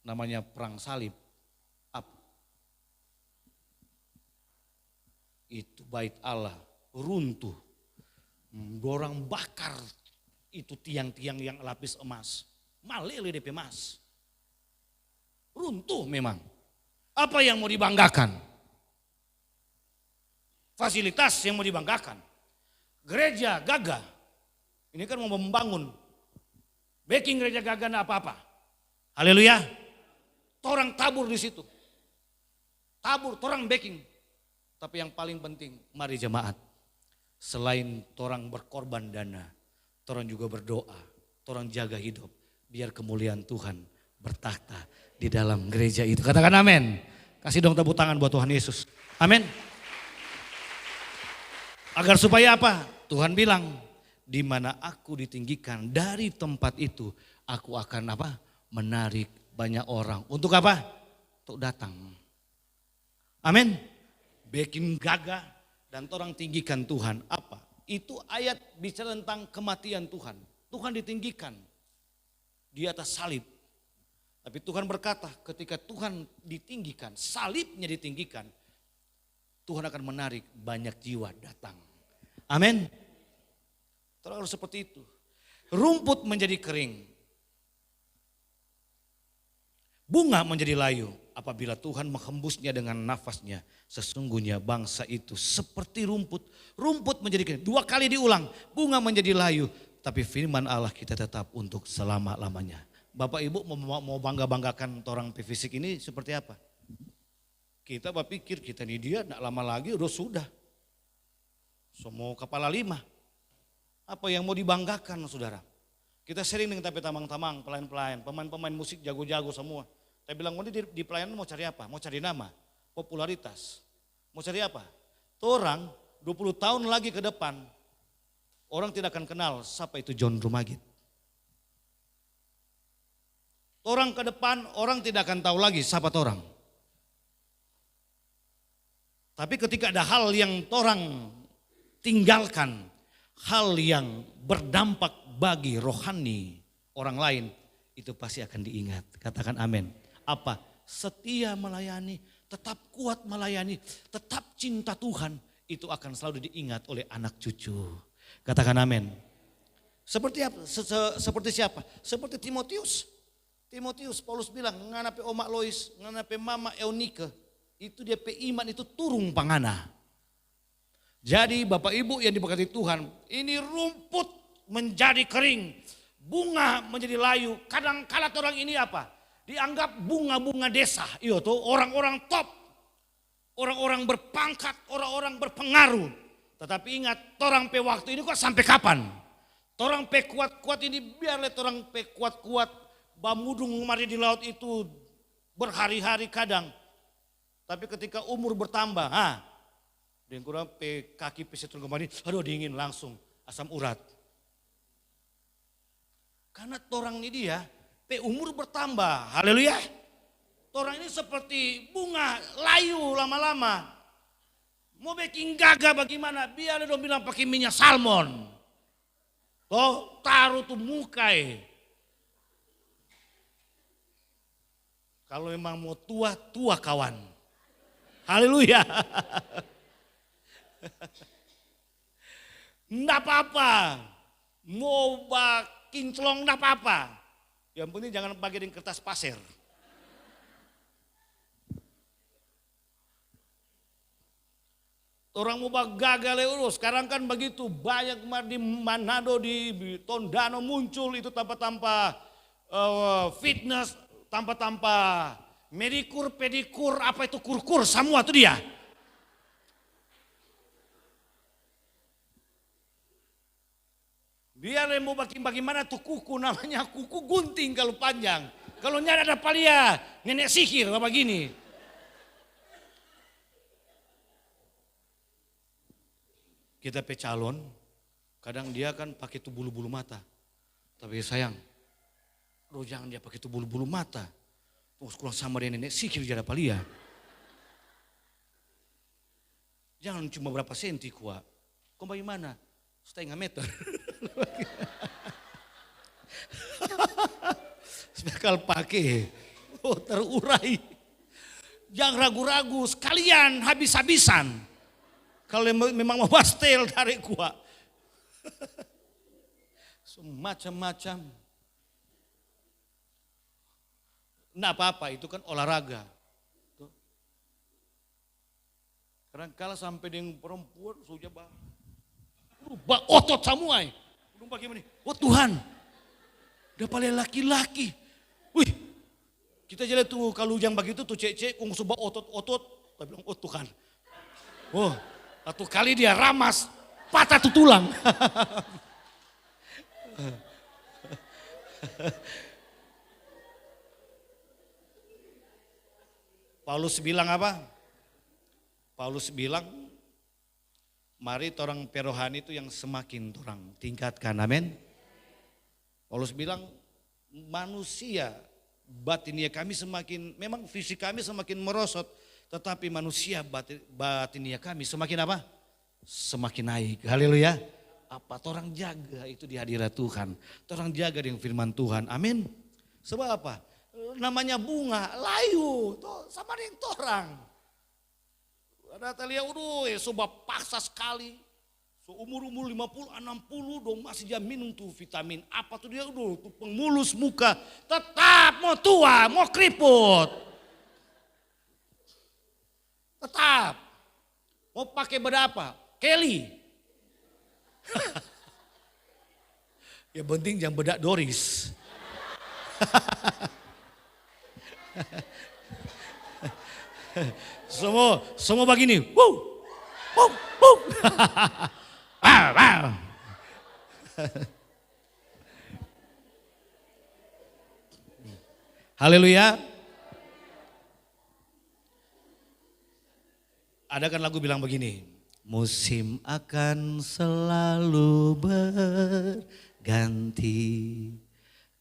namanya perang salib. Apa? Itu bait Allah runtuh. Dorang bakar itu tiang-tiang yang lapis emas. Malele DP emas. Runtuh memang. Apa yang mau dibanggakan? Fasilitas yang mau dibanggakan. Gereja gagah. Ini kan mau membangun. Backing gereja gagah enggak apa-apa. Haleluya. Torang tabur di situ. Tabur, torang backing. Tapi yang paling penting, mari jemaat. Selain torang berkorban dana, torang juga berdoa. Torang jaga hidup. Biar kemuliaan Tuhan bertakhta di dalam gereja itu. Katakan amin. Kasih dong tepuk tangan buat Tuhan Yesus. Amin. Agar supaya apa? Tuhan bilang, di mana aku ditinggikan dari tempat itu, aku akan apa? Menarik banyak orang. Untuk apa? Untuk datang. Amin. Bikin gagah dan orang tinggikan Tuhan. Apa? Itu ayat bicara tentang kematian Tuhan. Tuhan ditinggikan di atas salib. Tapi Tuhan berkata, ketika Tuhan ditinggikan, salibnya ditinggikan, Tuhan akan menarik banyak jiwa datang. Amin. Terlalu seperti itu. Rumput menjadi kering. Bunga menjadi layu. Apabila Tuhan menghembusnya dengan nafasnya. Sesungguhnya bangsa itu seperti rumput. Rumput menjadi kering. 2 kali diulang. Bunga menjadi layu. Tapi firman Allah kita tetap untuk selama-lamanya. Bapak Ibu mau bangga-banggakan orang fisik ini seperti apa? Kita berpikir kita ini dia tidak lama lagi udah sudah. Semua kepala 5. Apa yang mau dibanggakan saudara? Kita sering dengan tapi tamang-tamang, pelayan-pelayan, pemain-pemain musik jago-jago semua. Saya bilang, di pelayanan mau cari apa? Mau cari nama, popularitas. Mau cari apa? Orang 20 tahun lagi ke depan, orang tidak akan kenal siapa itu John Rumagit. Orang ke depan, orang tidak akan tahu lagi siapa orang. Tapi ketika ada hal yang orang tinggalkan, hal yang berdampak bagi rohani orang lain, itu pasti akan diingat. Katakan amin. Apa? Setia melayani, tetap kuat melayani, tetap cinta Tuhan, itu akan selalu diingat oleh anak cucu. Katakan amin. Seperti apa? Seperti siapa? Seperti Timotius. Timotius, Paulus bilang, nganape Oma Lois, nganape Mama Eunike, itu dia iman itu turun pangana. Jadi Bapak Ibu yang diberkati Tuhan, ini rumput menjadi kering, bunga menjadi layu. Kadang-kala orang ini apa? Dianggap bunga-bunga desa, iya tuh orang-orang top, orang-orang berpangkat, orang-orang berpengaruh. Tetapi ingat, orang pe waktu ini kok sampai kapan? Orang pe kuat-kuat ini biarlah orang pe kuat-kuat, bamudung mari di laut itu berhari-hari kadang. Tapi ketika umur bertambah, dan kurang pe kaki pe setun kemarin, aduh dingin langsung asam urat. Karena orang ini dia pe umur bertambah, haleluya. Orang ini seperti bunga layu lama-lama. Mau bikin gagah bagaimana? Biar dong bilang pakai minyak salmon. Oh, taruh tuh mukai. Kalau memang mau tua, tua kawan. Haleluya. Enggak apa-apa. Mau kinclong enggak apa-apa. Yang penting jangan bagiin kertas pasir. Orang mau gagal urus. Sekarang kan begitu banyak di Manado, di Tondano muncul itu tanpa-tanpa fitness, tanpa-tanpa medikur, pedikur, apa itu kur-kur, semua itu dia. Biar mau bagaimana tuh kuku, namanya kuku gunting kalau panjang. Kalau nyada ada palia, nenek sihir apa gini. Kita pe calon, kadang dia kan pakai tuh bulu-bulu mata. Tapi sayang, jangan dia pakai tuh bulu-bulu mata. Terus kurang sama dia nenek sihir jadi palia. Jangan cuma berapa senti kuat. Kau bagaimana? 1,5 meter. Bakal pakai. terurai. Jangan ragu-ragu, sekalian habis-habisan. Kalau memang mau pastel dari gua. Semacam-macam. Nah apa-apa, itu kan olahraga. Kadang-kala sampai dengan perempuan sudah otot semua. Bagaimana? Oh Tuhan, udah paling laki-laki. Wih, kita jadi tuh kalau yang begitu tuh cek-cek, kung coba otot-otot. Kita bilang, oh Tuhan. Oh, satu kali dia ramas, patah tuh tulang. Paulus bilang apa? Paulus bilang, mari torang perohani itu yang semakin torang tingkatkan, amin. Paulus bilang, manusia batinia kami semakin, memang fisik kami semakin merosot, tetapi manusia batinia kami semakin apa? Semakin naik, haleluya. Apa torang jaga itu di hadirat Tuhan, torang jaga dengan firman Tuhan, amin. Sebab apa? Namanya bunga, layu, sama dengan torang. Ada talia coba paksa sekali. So umur 50, 60 dong masih dia minum tuh vitamin. Apa tuh dia tuh pemulus muka. Tetap mau tua, mau keriput. Tetap. Mau pakai berapa? Kelly. Ya penting jangan bedak Doris. Semua begini. Wow. Wow. Wow. Wow. Haleluya. Ada kan lagu bilang begini. Musim akan selalu berganti.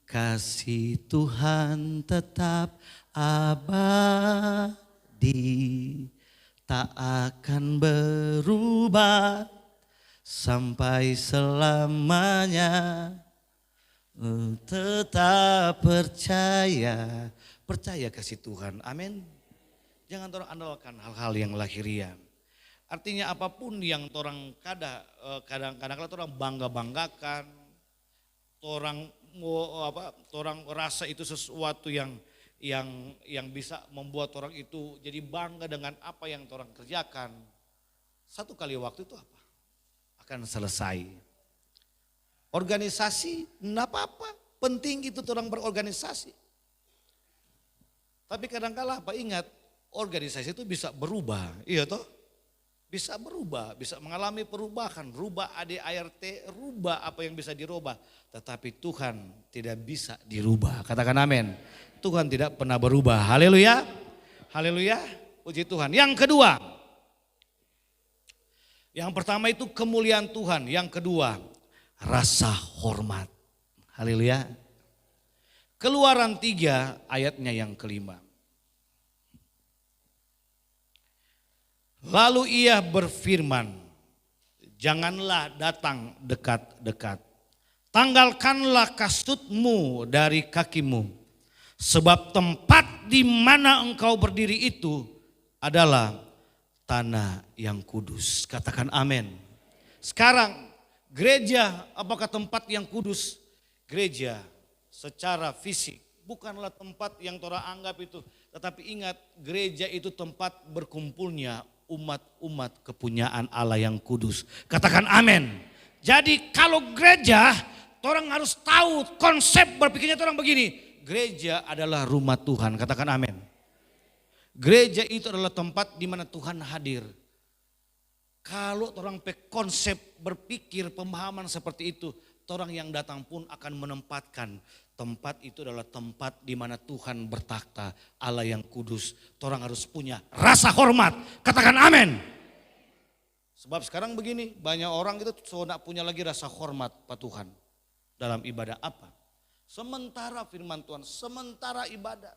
Kasih Tuhan tetap abadi, tak akan berubah sampai selamanya. Tetap percaya kasih Tuhan, amin. Jangan orang andalkan hal-hal yang lahiriah. Artinya apapun yang orang kadang-kadang orang bangga-banggakan, orang rasa itu sesuatu yang bisa membuat orang itu jadi bangga dengan apa yang orang kerjakan. Satu kali waktu itu apa? Akan selesai. Organisasi, enggak apa-apa. Penting itu orang berorganisasi. Tapi kadang-kala apa? Ingat, organisasi itu bisa berubah. Iya toh? Bisa berubah, bisa mengalami perubahan. Rubah ADART, rubah apa yang bisa dirubah. Tetapi Tuhan tidak bisa dirubah. Katakan amin. Tuhan tidak pernah berubah. Haleluya. Haleluya. Puji Tuhan. Yang kedua. Yang pertama itu kemuliaan Tuhan. Yang kedua rasa hormat. Haleluya. Keluaran 3 ayatnya yang kelima. Lalu ia berfirman, janganlah datang dekat-dekat. Tanggalkanlah kasutmu dari kakimu. Sebab tempat di mana engkau berdiri itu adalah tanah yang kudus. Katakan amin. Sekarang gereja apakah tempat yang kudus? Gereja secara fisik bukanlah tempat yang Torah anggap itu. Tetapi ingat, gereja itu tempat berkumpulnya umat-umat kepunyaan Allah yang kudus. Katakan amin. Jadi kalau gereja, orang harus tahu konsep berpikirnya orang begini. Gereja adalah rumah Tuhan. Katakan amin. Gereja itu adalah tempat di mana Tuhan hadir. Kalau orang konsep berpikir pemahaman seperti itu, orang yang datang pun akan menempatkan tempat itu adalah tempat di mana Tuhan bertakhta, Allah yang kudus. Orang harus punya rasa hormat. Katakan amin. Sebab sekarang begini, banyak orang itu tidak punya lagi rasa hormat Pak Tuhan dalam ibadah apa. Sementara firman Tuhan, sementara ibadah.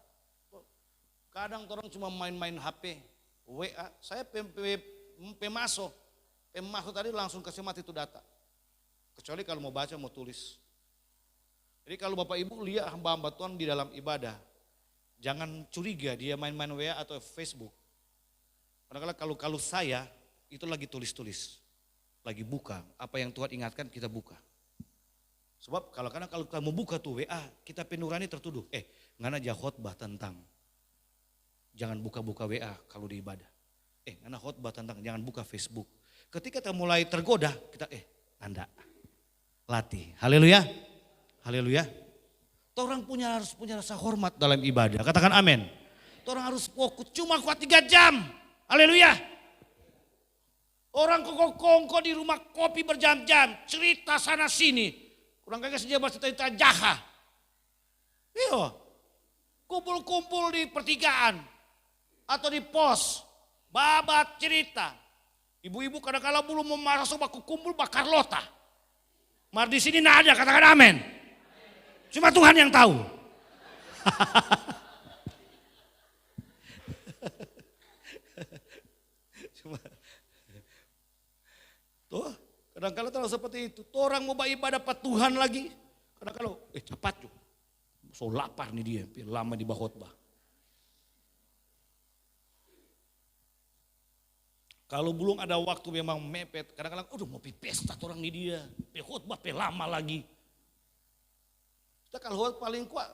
Kadang orang cuma main-main HP, WA, saya pemaso tadi langsung kasih mati itu data. Kecuali kalau mau baca, mau tulis. Jadi kalau Bapak Ibu lihat hamba-hamba Tuhan di dalam ibadah, Jangan curiga dia main-main WA atau Facebook. Kadang-kadang kalau saya itu lagi tulis-tulis. Lagi buka, apa yang Tuhan ingatkan kita buka. Sebab kalau kita mau buka tuh WA, kita penurani tertuduh. Ngana aja khotbah tentang jangan buka-buka WA kalau di ibadah. Ngana khotbah tentang jangan buka Facebook. Ketika kita mulai tergoda, kita anda latih. Haleluya. Haleluya. Orang harus punya rasa hormat dalam ibadah. Katakan amin. Orang harus fokus cuma kuat 3 jam. Haleluya. Orang kongko di rumah kopi berjam-jam, cerita sana sini. Kurang kagak saja cerita jaha. Iya. Kumpul-kumpul di pertigaan atau di pos, babat cerita. Ibu-ibu kadang-kadang belum masuk baku kumpul bakar lota. Mar di sini nggak ada, katakan amin. Cuma Tuhan yang tahu. Cuma tuh, kadang-kadang seperti itu. Tuh orang mau ibadah Pak Tuhan lagi. Kadang-kadang, cepat yuk. So lapar nih dia, lama di khotbah. Kalau belum ada waktu memang mepet, kadang-kadang, mau pesta orang nih dia. Khotbah lama lagi. Kita kalau paling kuat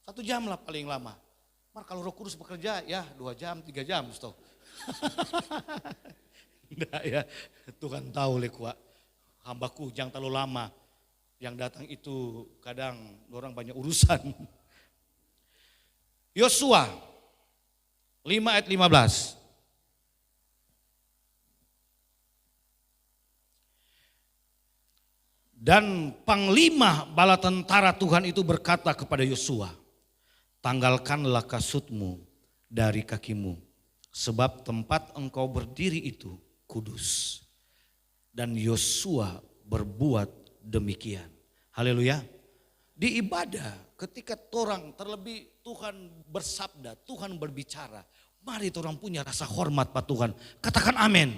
1 jam lah paling lama. Mar kalau Roh Kudus bekerja ya 2 jam, 3 jam. Enggak ya, Tuhan tahu lekwa. Hambaku jangan terlalu lama. Yang datang itu kadang orang banyak urusan. Yosua 5 ayat 15. Dan panglima bala tentara Tuhan itu berkata kepada Yosua, tanggalkanlah kasutmu dari kakimu, sebab tempat engkau berdiri itu kudus. Dan Yosua berbuat demikian. Haleluya. Di ibadah ketika orang terlebih Tuhan bersabda, Tuhan berbicara, mari orang punya rasa hormat Pak Tuhan. Katakan amin.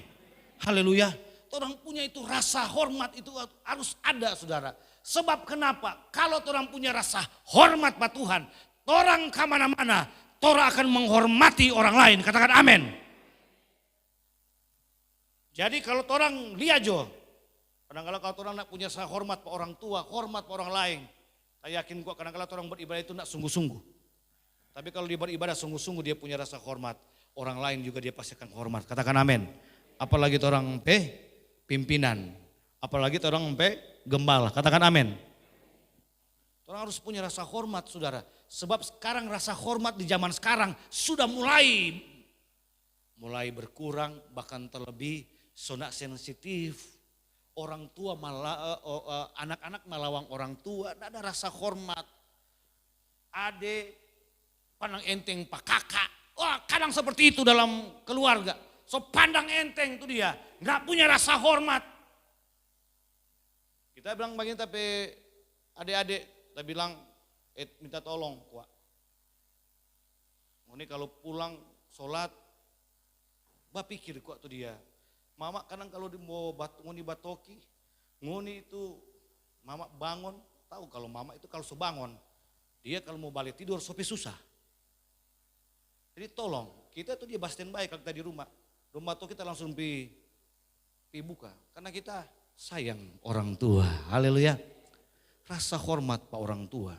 Haleluya. Orang punya itu rasa hormat itu harus ada saudara. Sebab kenapa? Kalau orang punya rasa hormat Pak Tuhan, orang kemana-mana, orang akan menghormati orang lain. Katakan amin. Jadi kalau orang lihat jo, kadang-kadang kalau orang nak punya rasa hormat Pak orang tua, hormat Pak orang lain, saya yakin kok kadang-kadang orang beribadah itu nak sungguh-sungguh. Tapi kalau dia beribadah sungguh-sungguh dia punya rasa hormat, orang lain juga dia pasti akan hormat. Katakan amin. Apalagi orang pimpinan, apalagi orang gembala, katakan amin. Orang harus punya rasa hormat saudara, sebab sekarang rasa hormat di zaman sekarang sudah mulai berkurang, bahkan terlebih sonak sensitif. Orang tua malah anak-anak melawang orang tua, tidak ada rasa hormat. Ade pandang enteng pak kakak, kadang seperti itu dalam keluarga. So pandang enteng itu dia, nggak punya rasa hormat. Kita bilang begini tapi adik-adik, kita bilang minta tolong kuat. Ini kalau pulang sholat, pikir kuat tuh dia. Mama kadang kalau mau batoki, ngoni itu mama bangun, tahu kalau mama itu kalau sebangun, dia kalau mau balik tidur sopi susah. Jadi tolong, kita tuh dia standby kalau kita di rumah. Rumah tuh kita langsung buka. Karena kita sayang orang tua. Haleluya. Rasa hormat Pak orang tua.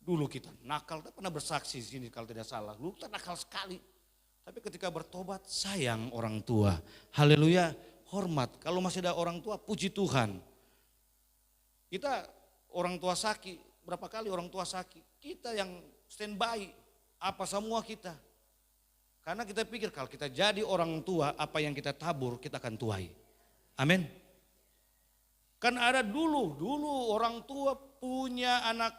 Dulu kita nakal, kita pernah bersaksi di sini kalau tidak salah. Dulu kita nakal sekali. Tapi ketika bertobat sayang orang tua. Haleluya. Hormat. Kalau masih ada orang tua puji Tuhan. Kita orang tua sakit. Berapa kali orang tua sakit. Kita yang standby. Apa semua kita. Karena kita pikir kalau kita jadi orang tua, apa yang kita tabur kita akan tuai. Amin. Kan ada dulu orang tua punya anak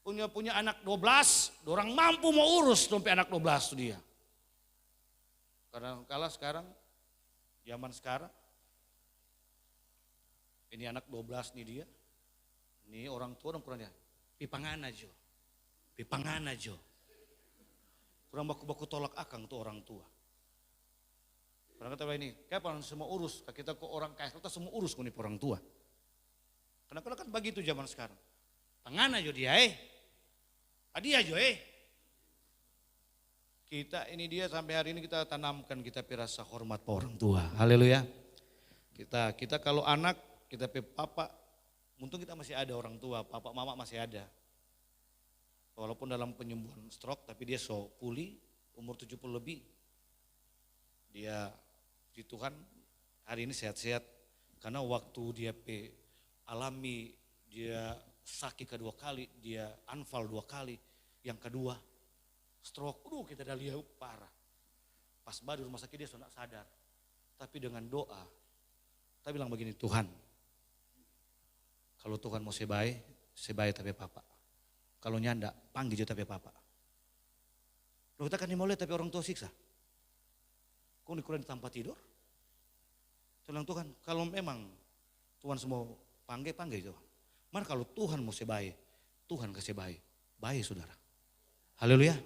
12, orang mampu mau urus sampai anak 12 itu dia. Karena kalau sekarang, zaman sekarang, ini anak 12 nih dia, ini orang tua kurang dia, pipangan aja. Kurang baku-baku tolak akang tuh orang tua. Karena kata ini, kapan semua urus, kita kok orang kaya, kita semua urus nih orang tua. Karena kan begitu zaman sekarang. Tangan aja dia Adi aja Kita ini dia sampai hari ini kita tanamkan kita rasa hormat pada orang tua. Haleluya. Kita kalau anak, kita papa, untung kita masih ada orang tua, papa mama masih ada. Walaupun dalam penyembuhan stroke tapi dia so pulih, umur 70 lebih. Dia di Tuhan hari ini sehat-sehat karena waktu dia alami dia sakit kedua kali, dia anfal 2 kali, yang kedua stroke, kita dah lihat parah. Pas di rumah sakit dia sudah sadar. Tapi dengan doa, kita bilang begini, Tuhan, kalau Tuhan mau sebaik tapi papa. Kalau nyanda, panggil juga tapi papa. Loh kita kan dimulai tapi orang tua siksa. Kok dikurang di tempat tidur? Saya bilang Tuhan, kalau memang Tuhan semua panggil Tuhan. Mana kalau Tuhan mau sebaik, Tuhan kasih baik saudara. Haleluya.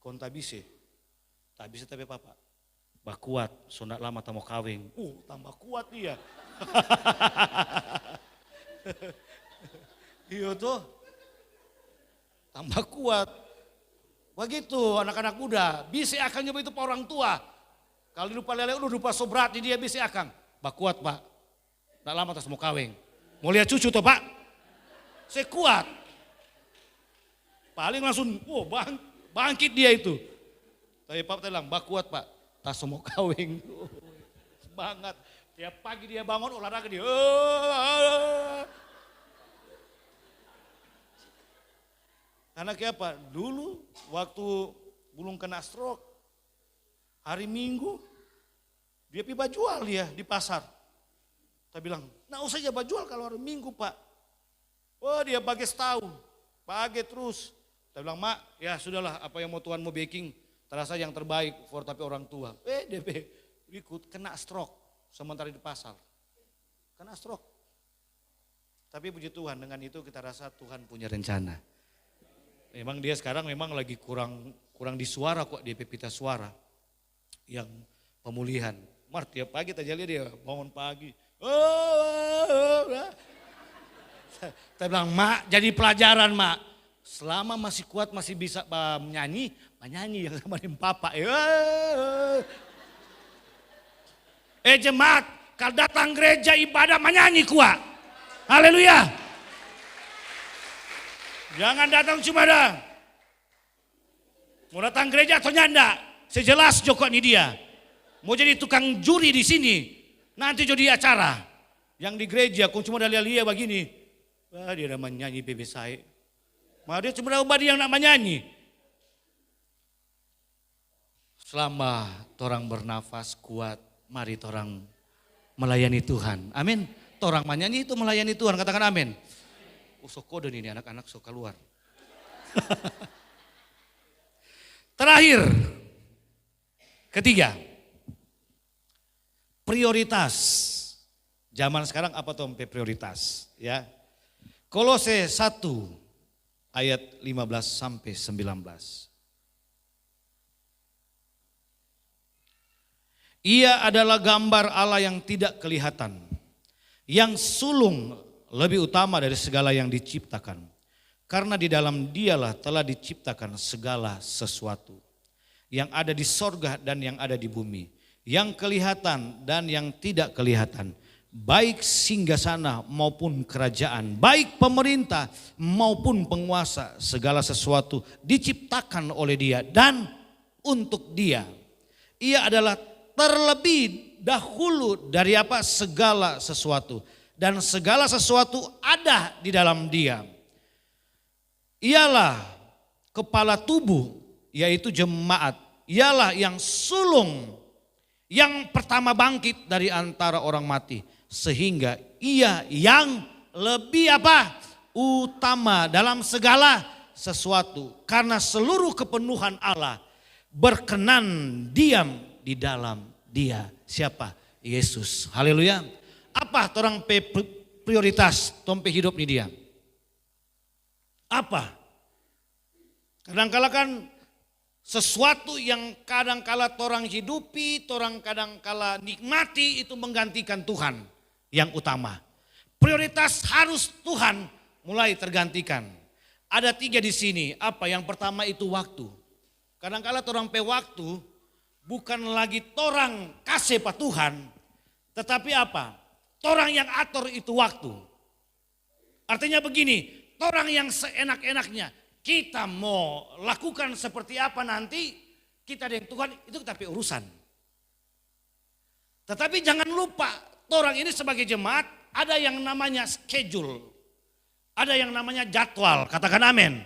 Kon tak bisa tapi papa. Bah kuat, sondak lama tak mau kawin. Tambah kuat dia. Iya tuh. Tambah kuat. Begitu anak-anak muda, bisa akan nyoba itu pak orang tua. Kalau lupa lele lupa sobrat dia bisa akan. Bah kuat pak. Tak lama tak mau kawin. Mau lihat cucu tuh pak. Saya kuat. Paling langsung, bangkit dia itu. Tapi Pak bilang, kuat Pak, tak semua kawin. Semangat. Tiap pagi dia bangun olahraga dia. Karena kayak apa? Dulu waktu belum kena stroke, hari Minggu, dia pergi bajual dia di pasar. Kita bilang, usah aja bajual kalau hari Minggu Pak. Dia bagai setahun, bagai terus. Saya bilang, Mak, ya sudahlah apa yang mau Tuhan mau baking, terasa yang terbaik for tapi orang tua. DP ikut kena stroke sementara di pasar. Kena stroke. Tapi puji Tuhan dengan itu kita rasa Tuhan punya rencana. Memang dia sekarang memang lagi kurang di suara kok, dia pita suara. Yang pemulihan. Tiap pagi kita lihat dia bangun pagi. Saya bilang, Mak, jadi pelajaran Mak. Selama masih kuat, masih bisa menyanyi yang sama dengan papa. Jemaat, kalau datang gereja ibadah menyanyi kuat. Haleluya. Jangan datang cuma dah. Mau datang gereja atau nyanda, sejelas Joko ini dia. Mau jadi tukang juri di sini, nanti jadi acara. Yang di gereja, kau cuma dah lihat begini. Dia dah menyanyi bebe saya. Dia cuma ubah yang nak menyanyi. Selama torang bernafas kuat, mari torang melayani Tuhan. Amin. Torang menyanyi itu melayani Tuhan, katakan amin. Sok kode ini anak-anak sok keluar. Terakhir, ketiga, prioritas. Zaman sekarang apa tuh prioritas? Ya, Kolose 1 ayat 15 sampai 19. Ia adalah gambar Allah yang tidak kelihatan, yang sulung lebih utama dari segala yang diciptakan. Karena di dalam dialah telah diciptakan segala sesuatu. Yang ada di sorga dan yang ada di bumi. Yang kelihatan dan yang tidak kelihatan. Baik singgasana maupun kerajaan, baik pemerintah maupun penguasa, segala sesuatu diciptakan oleh Dia dan untuk Dia. Ia adalah terlebih dahulu dari apa? Segala sesuatu. Dan segala sesuatu ada di dalam Dia. Ialah kepala tubuh, yaitu jemaat. Ialah yang sulung, yang pertama bangkit dari antara orang mati. Sehingga ia yang lebih apa? Utama dalam segala sesuatu. Karena seluruh kepenuhan Allah berkenan diam di dalam Dia. Siapa? Yesus. Haleluya. Apa orang prioritas tompe hidup di Dia? Apa? Kadang-kala kan sesuatu yang kadang-kala orang hidupi, orang kadang-kala nikmati itu menggantikan Tuhan yang utama. Prioritas harus Tuhan mulai tergantikan. Ada 3 di sini. Apa? Yang pertama itu waktu. Kadang-kala torang pe waktu bukan lagi torang kasih pa Tuhan, tetapi apa? Torang yang atur itu waktu. Artinya begini, torang yang seenak-enaknya kita mau lakukan seperti apa nanti, kita dengan Tuhan itu kita pe urusan. Tetapi jangan lupa, torang ini sebagai jemaat ada yang namanya schedule. Ada yang namanya jadwal, katakan amin.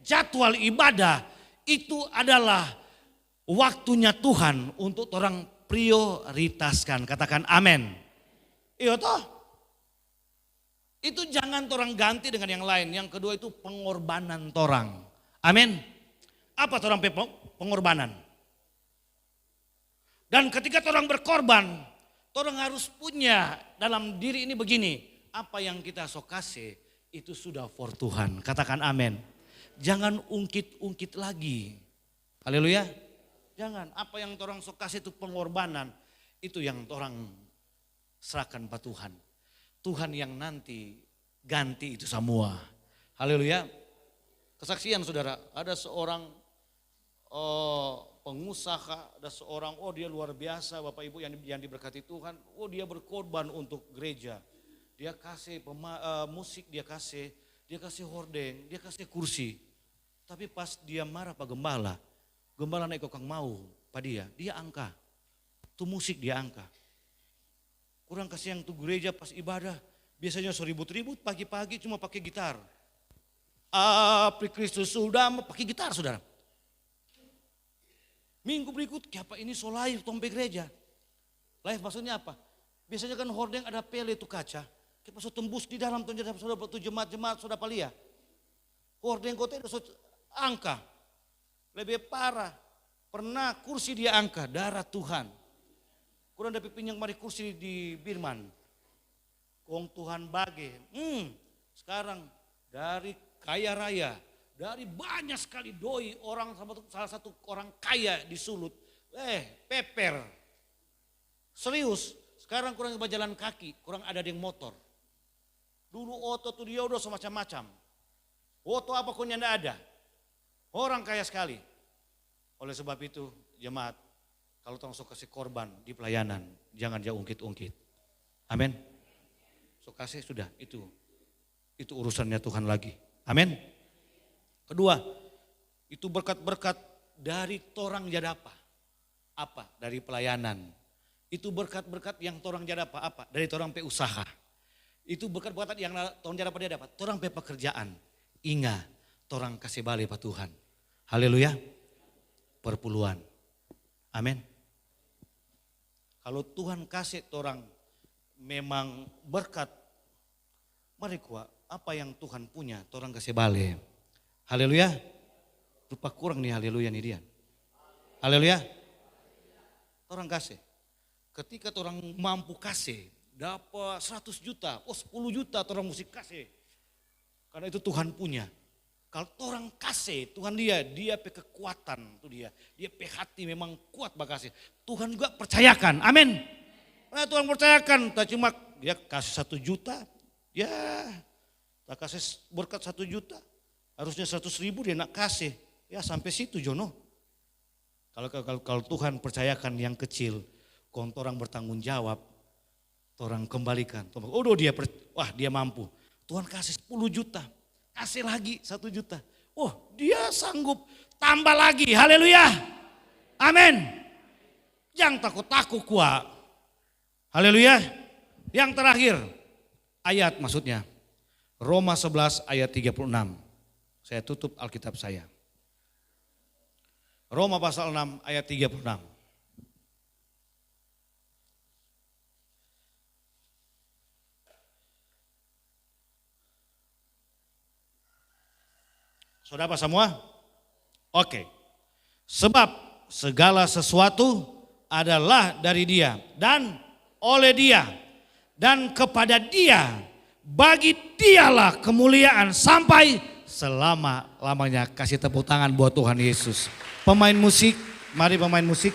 Jadwal ibadah itu adalah waktunya Tuhan untuk orang prioritaskan, katakan amin. Iya toh? Itu jangan orang ganti dengan yang lain. Yang kedua itu pengorbanan orang. Amin. Apa orang pengorbanan? Dan ketika orang berkorban, orang harus punya dalam diri ini begini, apa yang kita sok kasih itu sudah for Tuhan. Katakan amin. Jangan ungkit-ungkit lagi. Haleluya. Jangan, apa yang orang sok kasih itu pengorbanan, itu yang orang serahkan pada Tuhan. Tuhan yang nanti ganti itu semua. Haleluya. Kesaksian saudara, ada seorang pengusaha, ada seorang, dia luar biasa Bapak Ibu yang diberkati Tuhan. Dia berkorban untuk gereja. Dia kasih musik, dia kasih hordeng, dia kasih kursi. Tapi pas dia marah Pak Gembala naik kokang mau Pak dia angka. Tuh musik dia angka. Kurang kasih yang tuh gereja pas ibadah. Biasanya seribut-ribut pagi-pagi cuma pakai gitar. Api Kristus sudah pakai gitar saudara. Minggu berikut, apa ini so live tompe gereja. Live maksudnya apa? Biasanya kan hordeng ada pele itu kaca. Kita so tembus di dalam tuh jemaat-jemaat sudah palia. Hordeng kota itu angka. Lebih parah. Pernah kursi dia angka, darah Tuhan. Kurang dapat pinjang mari kursi di Birman. Kong Tuhan bagi. Sekarang dari kaya raya. Dari banyak sekali doi orang, salah satu orang kaya disulut. Peper. Serius, sekarang kurang berjalan kaki, kurang ada yang motor. Dulu oto tuh dia udah semacam-macam. Oto apa pun yang ada. Orang kaya sekali. Oleh sebab itu jemaat, kalau tong sok kasih korban di pelayanan, jangan jauh ungkit-ungkit. Amin. Sok kasih sudah, itu urusannya Tuhan lagi. Amin. Kedua, itu berkat-berkat dari torang jadi apa? Apa? Dari pelayanan. Itu berkat-berkat yang torang jadi apa? Dari torang pe usaha. Itu berkat-berkat yang torang jadi apa dia dapat? Torang pe pekerjaan. Ingat, torang kasih balik pak Tuhan. Haleluya. Perpuluhan. Amin. Kalau Tuhan kasih torang memang berkat, mari kuat apa yang Tuhan punya, torang kasih balik. Haleluya. Rupa kurang nih haleluya nih dia. Haleluya. Orang kasih. Ketika orang mampu kasih, dapat 100 juta, 10 juta orang mesti kasih. Karena itu Tuhan punya. Kalau orang kasih, Tuhan dia pe kekuatan tuh dia. Dia pe hati memang kuat bakasih. Tuhan juga percayakan. Amin. Nah, Tuhan percayakan, tak cuma dia kasih 1 juta, ya tak kasih berkat 1 juta. Harusnya 100.000 dia nak kasih. Ya sampai situ Jono. Kalau Tuhan percayakan yang kecil, kalau orang bertanggung jawab, orang kembalikan. Dia mampu. Tuhan kasih 10 juta, kasih lagi 1 juta. Dia sanggup tambah lagi. Haleluya. Amin. Jangan takut-takut kuat. Haleluya. Yang terakhir, ayat maksudnya. Roma 11 ayat 36. Saya tutup Alkitab saya. Roma pasal 6 ayat 36. Saudara semua? Oke. Sebab segala sesuatu adalah dari Dia dan oleh Dia dan kepada Dia, bagi Dialah kemuliaan sampai selama-lamanya. Kasih tepuk tangan buat Tuhan Yesus. Pemain musik, mari pemain musik.